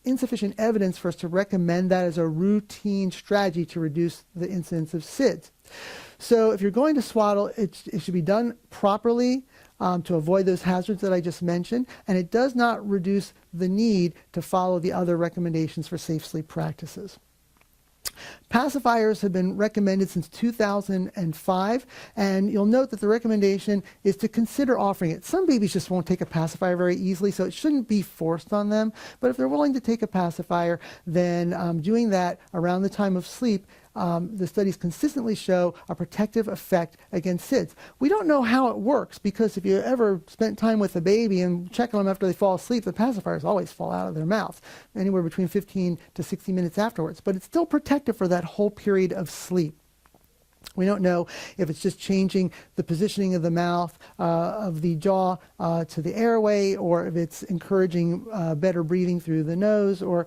insufficient evidence for us to recommend that as a routine strategy to reduce the incidence of SIDS. So if you're going to swaddle, it should be done properly to avoid those hazards that I just mentioned, and it does not reduce the need to follow the other recommendations for safe sleep practices. Pacifiers have been recommended since 2005, and you'll note that the recommendation is to consider offering it. Some babies just won't take a pacifier very easily, so it shouldn't be forced on them. But if they're willing to take a pacifier, then doing that around the time of sleep, the studies consistently show a protective effect against SIDS. We don't know how it works because if you ever spent time with a baby and check on them after they fall asleep, the pacifiers always fall out of their mouth, anywhere between 15 to 60 minutes afterwards. But it's still protective for that whole period of sleep. We don't know if it's just changing the positioning of the mouth, of the jaw to the airway, or if it's encouraging better breathing through the nose, or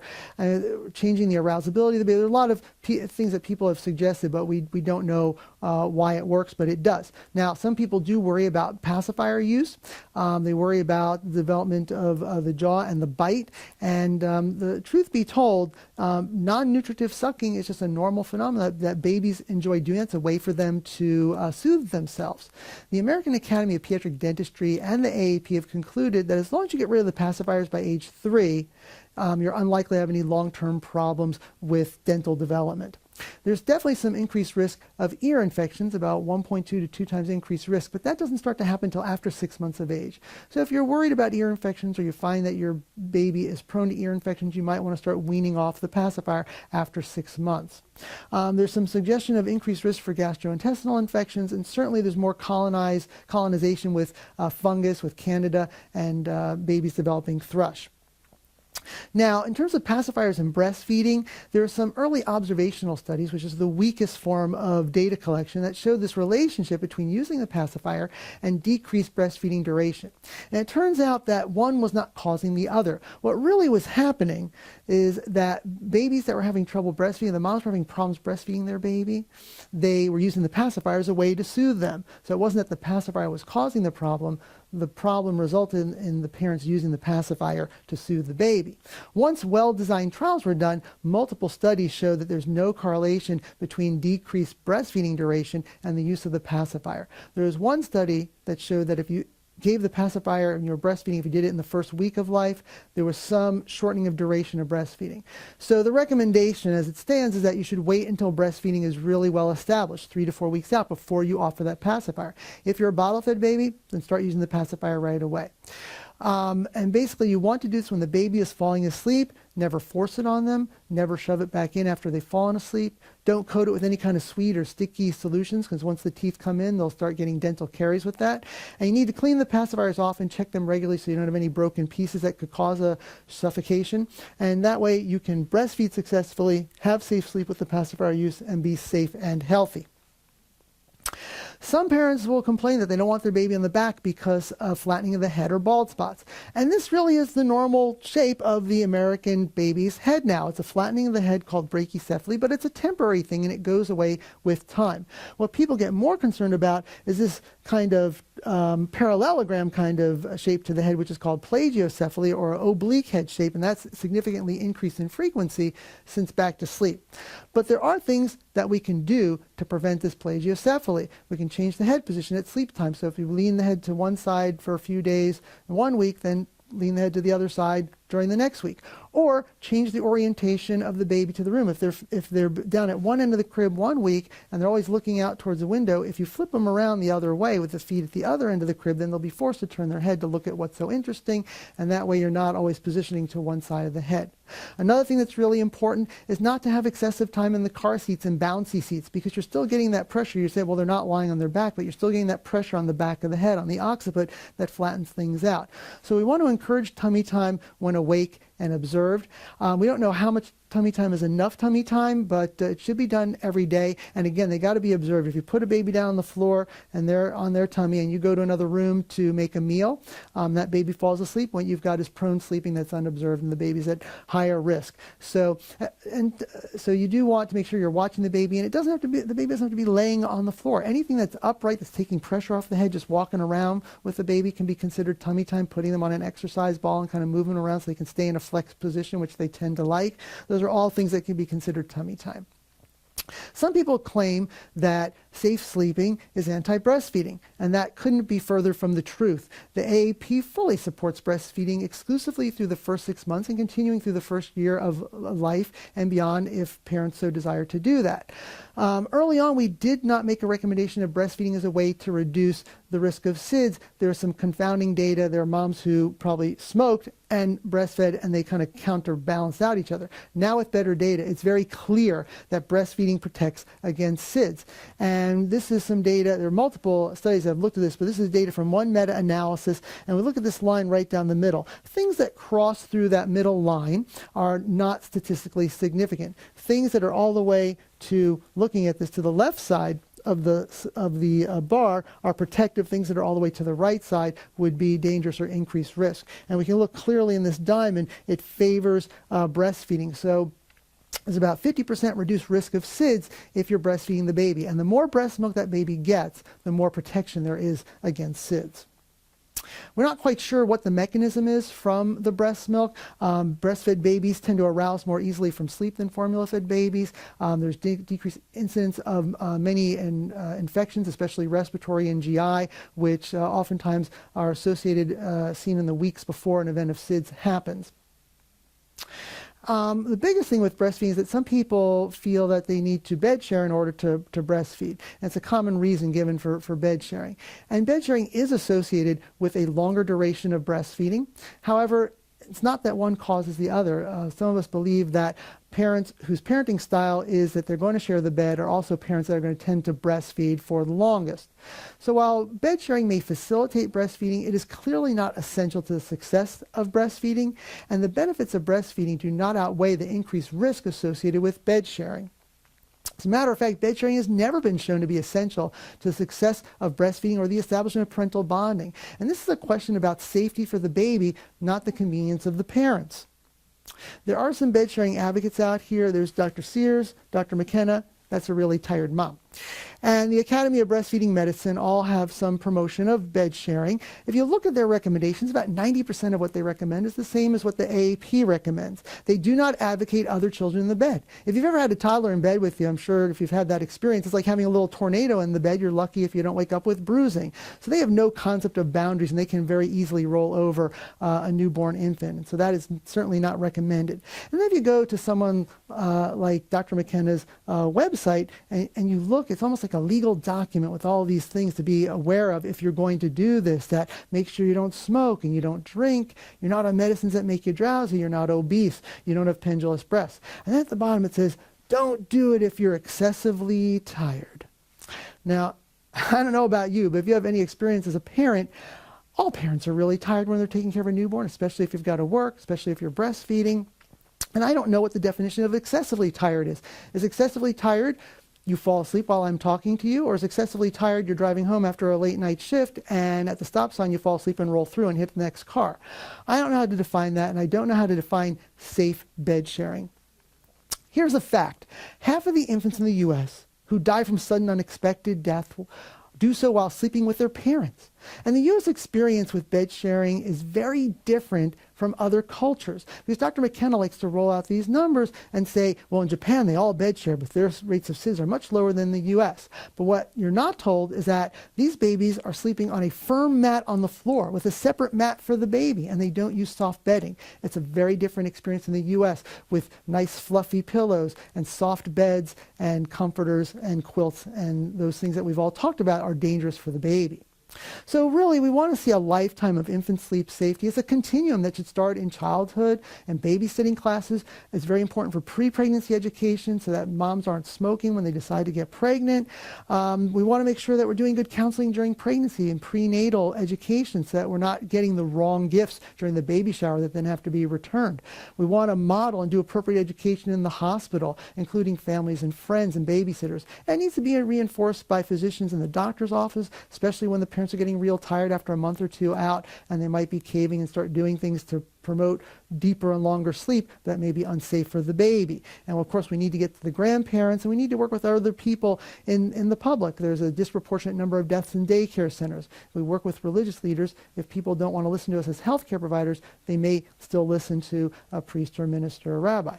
changing the arousability of the baby. There are a lot of things that people have suggested, but we don't know why it works, but it does. Now, some people do worry about pacifier use. They worry about the development of the jaw and the bite. And the truth be told, non-nutritive sucking is just a normal phenomenon that babies enjoy doing. It's a way for them to soothe themselves. The American Academy of Pediatric Dentistry and the AAP have concluded that as long as you get rid of the pacifiers by age 3, you're unlikely to have any long-term problems with dental development. There's definitely some increased risk of ear infections, about 1.2 to 2 times increased risk, but that doesn't start to happen until after 6 months of age. So if you're worried about ear infections or you find that your baby is prone to ear infections, you might want to start weaning off the pacifier after 6 months. There's some suggestion of increased risk for gastrointestinal infections, and certainly there's more colonization with fungus, with Candida, and babies developing thrush. Now, in terms of pacifiers and breastfeeding, there are some early observational studies, which is the weakest form of data collection, that showed this relationship between using the pacifier and decreased breastfeeding duration. And it turns out that one was not causing the other. What really was happening is that babies that were having trouble breastfeeding, the moms were having problems breastfeeding their baby, they were using the pacifier as a way to soothe them. So it wasn't that the pacifier was causing the problem resulted in the parents using the pacifier to soothe the baby. Once well-designed trials were done, multiple studies showed that there's no correlation between decreased breastfeeding duration and the use of the pacifier. There was one study that showed that if you gave the pacifier and you were breastfeeding, if you did it in the first week of life, there was some shortening of duration of breastfeeding. So the recommendation as it stands is that you should wait until breastfeeding is really well established, 3 to 4 weeks out, before you offer that pacifier. If you're a bottle-fed baby, then start using the pacifier right away. And basically you want to do this when the baby is falling asleep. Never force it on them. Never shove it back in after they've fallen asleep. Don't coat it with any kind of sweet or sticky solutions, because once the teeth come in, they'll start getting dental caries with that. And you need to clean the pacifiers off and check them regularly so you don't have any broken pieces that could cause a suffocation. And that way you can breastfeed successfully, have safe sleep with the pacifier use, and be safe and healthy. Some parents will complain that they don't want their baby on the back because of flattening of the head or bald spots. And this really is the normal shape of the American baby's head now. It's a flattening of the head called brachycephaly, but it's a temporary thing and it goes away with time. What people get more concerned about is this kind of parallelogram kind of shape to the head, which is called plagiocephaly, or oblique head shape, and that's significantly increased in frequency since back to sleep. But there are things that we can do to prevent this plagiocephaly. We can change the head position at sleep time. So if you lean the head to one side for a few days in 1 week, then lean the head to the other side during the next week. Or change the orientation of the baby to the room. If they're down at one end of the crib one week and they're always looking out towards the window, if you flip them around the other way with the feet at the other end of the crib, then they'll be forced to turn their head to look at what's so interesting, and that way you're not always positioning to one side of the head. Another thing that's really important is not to have excessive time in the car seats and bouncy seats, because you're still getting that pressure. You say, well, they're not lying on their back, but you're still getting that pressure on the back of the head, on the occiput, that flattens things out. So we want to encourage tummy time when awake and observed. We don't know how much tummy time is enough tummy time, but it should be done every day. And again, they got to be observed. If you put a baby down on the floor and they're on their tummy and you go to another room to make a meal, that baby falls asleep. What you've got is prone sleeping that's unobserved, and the baby's at higher risk. So you do want to make sure you're watching the baby, and it doesn't have to be, the baby doesn't have to be laying on the floor. Anything that's upright, that's taking pressure off the head, just walking around with the baby can be considered tummy time. Putting them on an exercise ball and kind of moving around so they can stay in a flexed position, which they tend to like. Those are all things that can be considered tummy time. Some people claim that safe sleeping is anti-breastfeeding, and that couldn't be further from the truth. The AAP fully supports breastfeeding exclusively through the first 6 months and continuing through the first year of life and beyond if parents so desire to do that. Early on, we did not make a recommendation of breastfeeding as a way to reduce the risk of SIDS. There are some confounding data. There are moms who probably smoked and breastfed, and they kind of counterbalance out each other. Now with better data, it's very clear that breastfeeding protects against SIDS. And this is some data. There are multiple studies that have looked at this, but this is data from one meta-analysis. And we look at this line right down the middle. Things that cross through that middle line are not statistically significant. Things that are all the way to, looking at this, to the left side of the bar are protective. Things that are all the way to the right side would be dangerous or increased risk. And we can look clearly in this diamond, it favors breastfeeding. So there's about 50% reduced risk of SIDS if you're breastfeeding the baby. And the more breast milk that baby gets, the more protection there is against SIDS. We're not quite sure what the mechanism is from the breast milk. Breastfed babies tend to arouse more easily from sleep than formula-fed babies. There's decreased incidence of many infections, especially respiratory and GI, which oftentimes are associated, seen in the weeks before an event of SIDS happens. The biggest thing with breastfeeding is that some people feel that they need to bed share in order to breastfeed. And it's a common reason given for bed sharing. And bed sharing is associated with a longer duration of breastfeeding. However, it's not that one causes the other. Some of us believe that parents whose parenting style is that they're going to share the bed are also parents that are going to tend to breastfeed for the longest. So while bed sharing may facilitate breastfeeding, it is clearly not essential to the success of breastfeeding, and the benefits of breastfeeding do not outweigh the increased risk associated with bed sharing. As a matter of fact, bed sharing has never been shown to be essential to the success of breastfeeding or the establishment of parental bonding. And this is a question about safety for the baby, not the convenience of the parents. There are some bed sharing advocates out here. There's Dr. Sears, Dr. McKenna. That's a really tired mom. And the Academy of Breastfeeding Medicine all have some promotion of bed sharing. If you look at their recommendations, about 90% of what they recommend is the same as what the AAP recommends. They do not advocate other children in the bed. If you've ever had a toddler in bed with you, I'm sure if you've had that experience, it's like having a little tornado in the bed. You're lucky if you don't wake up with bruising. So they have no concept of boundaries, and they can very easily roll over a newborn infant. And so that is certainly not recommended. And then if you go to someone like Dr. McKenna's website and you look, it's almost like a legal document with all these things to be aware of if you're going to do this, that make sure you don't smoke and you don't drink, you're not on medicines that make you drowsy, you're not obese, you don't have pendulous breasts. And then at the bottom it says, don't do it if you're excessively tired. Now, I don't know about you, but if you have any experience as a parent, all parents are really tired when they're taking care of a newborn, especially if you've got to work, especially if you're breastfeeding. And I don't know what the definition of excessively tired is. Is excessively tired you fall asleep while I'm talking to you, or is excessively tired you're driving home after a late night shift and at the stop sign you fall asleep and roll through and hit the next car? I don't know how to define that, and I don't know how to define safe bed sharing. Here's a fact. Half of the infants in the U.S. who die from sudden unexpected death do so while sleeping with their parents. And the U.S. experience with bed sharing is very different from other cultures. Because Dr. McKenna likes to roll out these numbers and say, well, in Japan, they all bed share, but their rates of SIDS are much lower than the U.S. But what you're not told is that these babies are sleeping on a firm mat on the floor with a separate mat for the baby, and they don't use soft bedding. It's a very different experience in the U.S. with nice fluffy pillows and soft beds and comforters and quilts, and those things that we've all talked about are dangerous for the baby. So really, we want to see a lifetime of infant sleep safety. It's a continuum that should start in childhood and babysitting classes. It's very important for pre-pregnancy education so that moms aren't smoking when they decide to get pregnant. We want to make sure that we're doing good counseling during pregnancy and prenatal education so that we're not getting the wrong gifts during the baby shower that then have to be returned. We want to model and do appropriate education in the hospital, including families and friends and babysitters. And it needs to be reinforced by physicians in the doctor's office, especially when the parents are getting real tired after a month or two out and they might be caving and start doing things to promote deeper and longer sleep that may be unsafe for the baby. And of course, we need to get to the grandparents, and we need to work with other people in the public. There's a disproportionate number of deaths in daycare centers. We work with religious leaders. If people don't want to listen to us as healthcare providers, they may still listen to a priest or minister or rabbi.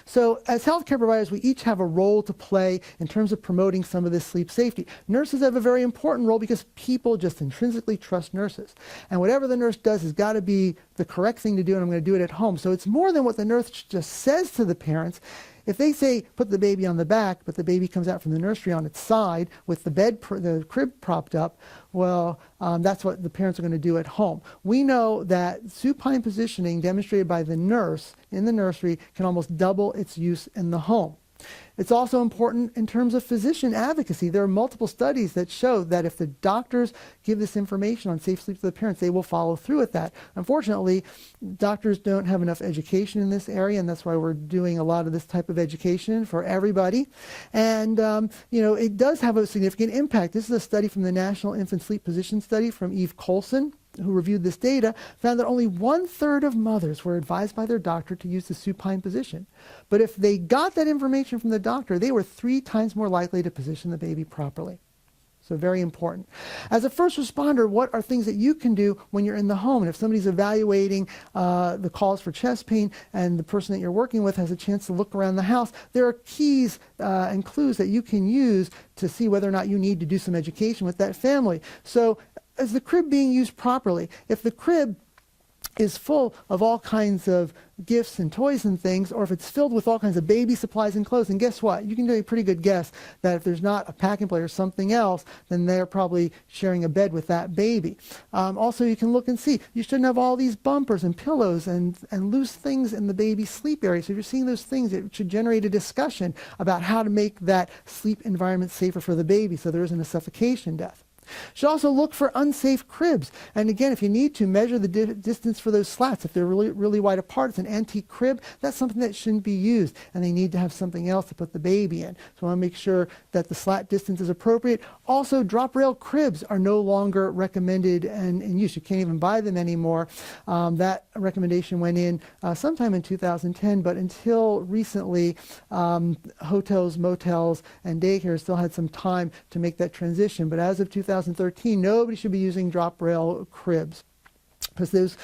So as healthcare providers, we each have a role to play in terms of promoting some of this sleep safety. Nurses have a very important role because people just intrinsically trust nurses. And whatever the nurse does has got to be the correct thing to do, and I'm going to do it at home. So it's more than what the nurse just says to the parents. If they say, put the baby on the back, but the baby comes out from the nursery on its side with the crib propped up, well, that's what the parents are going to do at home. We know that supine positioning demonstrated by the nurse in the nursery can almost double its use in the home. It's also important in terms of physician advocacy. There are multiple studies that show that if the doctors give this information on safe sleep to the parents, they will follow through with that. Unfortunately, doctors don't have enough education in this area, and that's why we're doing a lot of this type of education for everybody. And, it does have a significant impact. This is a study from the National Infant Sleep Position Study from Eve Colson, who reviewed this data, found that only 1/3 of mothers were advised by their doctor to use the supine position. But if they got that information from the doctor, they were 3 times more likely to position the baby properly. So very important. As a first responder, what are things that you can do when you're in the home? And if somebody's evaluating the calls for chest pain and the person that you're working with has a chance to look around the house, there are keys and clues that you can use to see whether or not you need to do some education with that family. So is the crib being used properly? If the crib is full of all kinds of gifts and toys and things, or if it's filled with all kinds of baby supplies and clothes, and guess what? You can do a pretty good guess that if there's not a pack and play or something else, then they're probably sharing a bed with that baby. Also, you can look and see, you shouldn't have all these bumpers and pillows and loose things in the baby's sleep area. So if you're seeing those things, it should generate a discussion about how to make that sleep environment safer for the baby so there isn't a suffocation death. Should also look for unsafe cribs. And again, if you need to, measure the distance for those slats. If they're really, really wide apart, it's an antique crib, that's something that shouldn't be used. And they need to have something else to put the baby in. So I want to make sure that the slat distance is appropriate. Also, drop rail cribs are no longer recommended and in use. You can't even buy them anymore. That recommendation went in sometime in 2010, but until recently, hotels, motels, and daycare still had some time to make that transition. But as of 2013, nobody should be using drop rail cribs, because those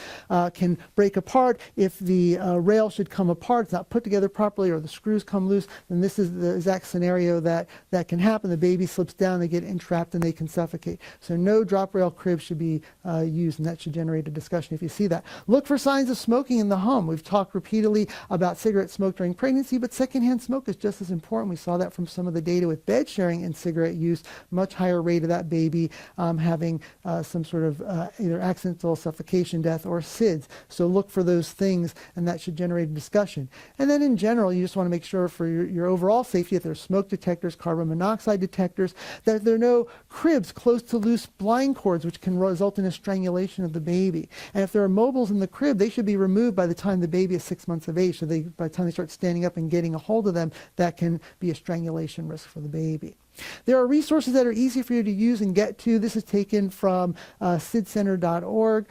can break apart. If the rail should come apart, it's not put together properly, or the screws come loose, then this is the exact scenario that can happen. The baby slips down, they get entrapped, and they can suffocate. So no drop rail cribs should be used, and that should generate a discussion if you see that. Look for signs of smoking in the home. We've talked repeatedly about cigarette smoke during pregnancy, but secondhand smoke is just as important. We saw that from some of the data with bed sharing and cigarette use, much higher rate of that baby having some sort of either accidental suffocation, death, or SIDS. So look for those things, and that should generate a discussion. And then in general, you just want to make sure for your overall safety, if there are smoke detectors, carbon monoxide detectors, that there are no cribs close to loose blind cords, which can result in a strangulation of the baby. And if there are mobiles in the crib, they should be removed by the time the baby is 6 months of age. So by the time they start standing up and getting a hold of them, that can be a strangulation risk for the baby. There are resources that are easy for you to use and get to. This is taken from sidcenter.org.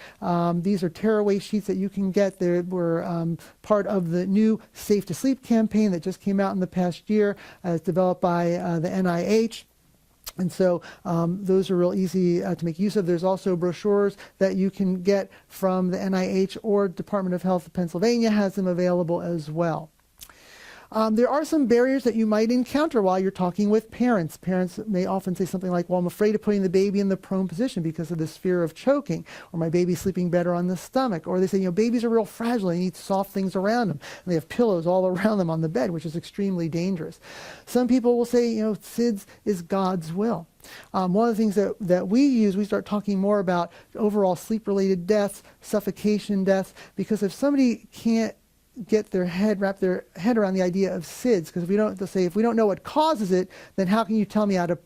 These are tearaway sheets that you can get. They were part of the new Safe to Sleep campaign that just came out in the past year. It's developed by the NIH. And so those are real easy to make use of. There's also brochures that you can get from the NIH or Department of Health of Pennsylvania has them available as well. There are some barriers that you might encounter while you're talking with parents. Parents may often say something like, well, I'm afraid of putting the baby in the prone position because of this fear of choking, or my baby's sleeping better on the stomach. Or they say, babies are real fragile. They need soft things around them. And they have pillows all around them on the bed, which is extremely dangerous. Some people will say, SIDS is God's will. One of the things that we use, we start talking more about overall sleep-related deaths, suffocation deaths, because if somebody can't wrap their head around the idea of SIDS, because they'll say, if we don't know what causes it, then how can you tell me how to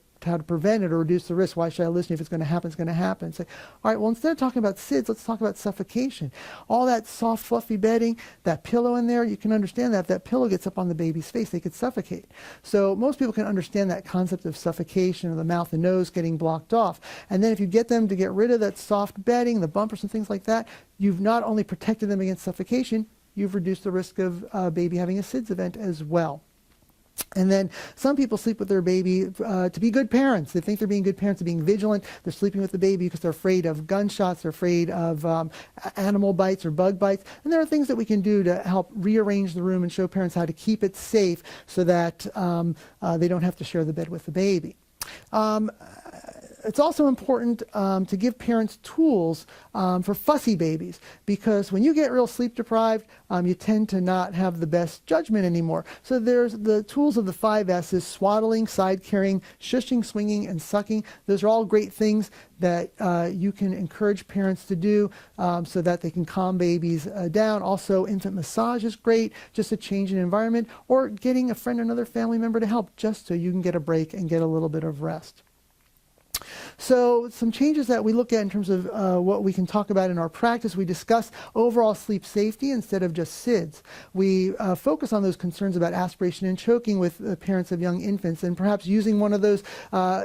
prevent it or reduce the risk? Why should I listen? If it's going to happen, it's going to happen. Say, all right, well, instead of talking about SIDS, let's talk about suffocation. All that soft, fluffy bedding, that pillow in there, you can understand that if that pillow gets up on the baby's face, they could suffocate. So most people can understand that concept of suffocation, of the mouth and nose getting blocked off. And then if you get them to get rid of that soft bedding, the bumpers and things like that, you've not only protected them against suffocation, you've reduced the risk of baby having a SIDS event as well. And then some people sleep with their baby to be good parents. They think they're being good parents, they're being vigilant. They're sleeping with the baby because they're afraid of gunshots, they're afraid of animal bites or bug bites. And there are things that we can do to help rearrange the room and show parents how to keep it safe so that they don't have to share the bed with the baby. It's also important to give parents tools for fussy babies, because when you get real sleep deprived, you tend to not have the best judgment anymore. So there's the tools of the 5 S's: swaddling, side carrying, shushing, swinging, and sucking. Those are all great things that you can encourage parents to do so that they can calm babies down. Also, infant massage is great, just to change an environment, or getting a friend or another family member to help just so you can get a break and get a little bit of rest. So some changes that we look at in terms of what we can talk about in our practice: we discuss overall sleep safety instead of just SIDS. We focus on those concerns about aspiration and choking with parents of young infants, and perhaps using one of those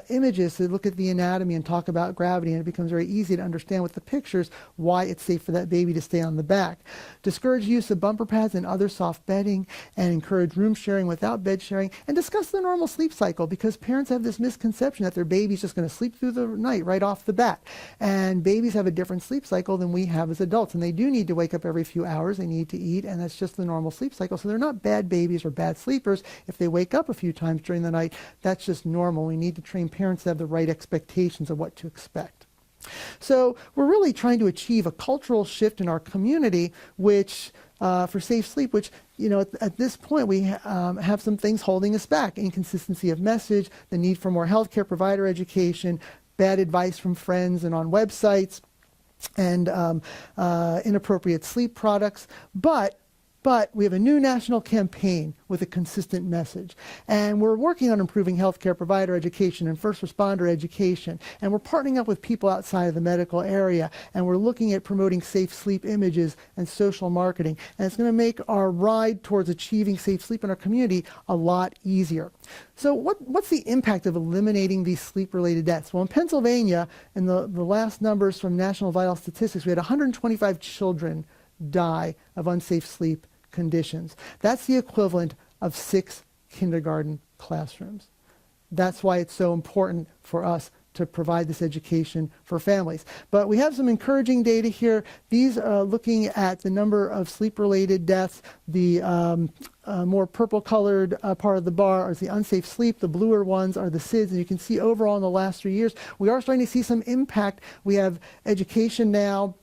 images to look at the anatomy and talk about gravity, and it becomes very easy to understand with the pictures why it's safe for that baby to stay on the back. Discourage use of bumper pads and other soft bedding, and encourage room sharing without bed sharing, and discuss the normal sleep cycle, because parents have this misconception that their baby's just going to sleep through the night right off the bat. And babies have a different sleep cycle than we have as adults, and they do need to wake up every few hours. They need to eat, and that's just the normal sleep cycle. So they're not bad babies or bad sleepers if they wake up a few times during the night. That's just normal. We need to train parents to have the right expectations of what to expect. So we're really trying to achieve a cultural shift in our community, which for safe sleep, which, at this point we have some things holding us back: inconsistency of message, the need for more healthcare provider education, bad advice from friends and on websites, and inappropriate sleep products. But we have a new national campaign with a consistent message. And we're working on improving healthcare provider education and first responder education. And we're partnering up with people outside of the medical area. And we're looking at promoting safe sleep images and social marketing. And it's going to make our ride towards achieving safe sleep in our community a lot easier. So what's the impact of eliminating these sleep-related deaths? Well, in Pennsylvania, in the last numbers from National Vital Statistics, we had 125 children die of unsafe sleep conditions. That's the equivalent of 6 kindergarten classrooms. That's why it's so important for us to provide this education for families. But we have some encouraging data here. These are looking at the number of sleep-related deaths. The more purple-colored part of the bar is the unsafe sleep. The bluer ones are the SIDS. And you can see overall in the last 3 years, we are starting to see some impact. We have education now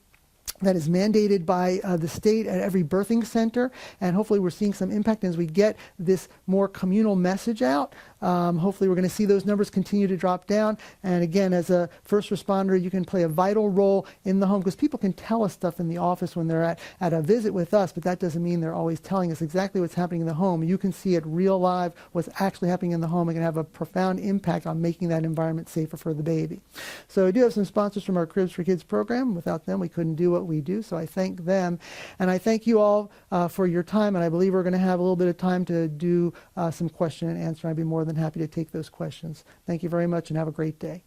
that is mandated by the state at every birthing center, and hopefully we're seeing some impact as we get this more communal message out. Hopefully we're going to see those numbers continue to drop down. And again, as a first responder, you can play a vital role in the home, because people can tell us stuff in the office when they're at a visit with us, but that doesn't mean they're always telling us exactly what's happening in the home. You can see it real live, what's actually happening in the home. It can have a profound impact on making that environment safer for the baby. So I do have some sponsors from our Cribs for Kids program. Without them, we couldn't do what we do, so I thank them. And I thank you all for your time, and I believe we're going to have a little bit of time to do some question and answer. I'd be more than happy to take those questions. Thank you very much, and have a great day.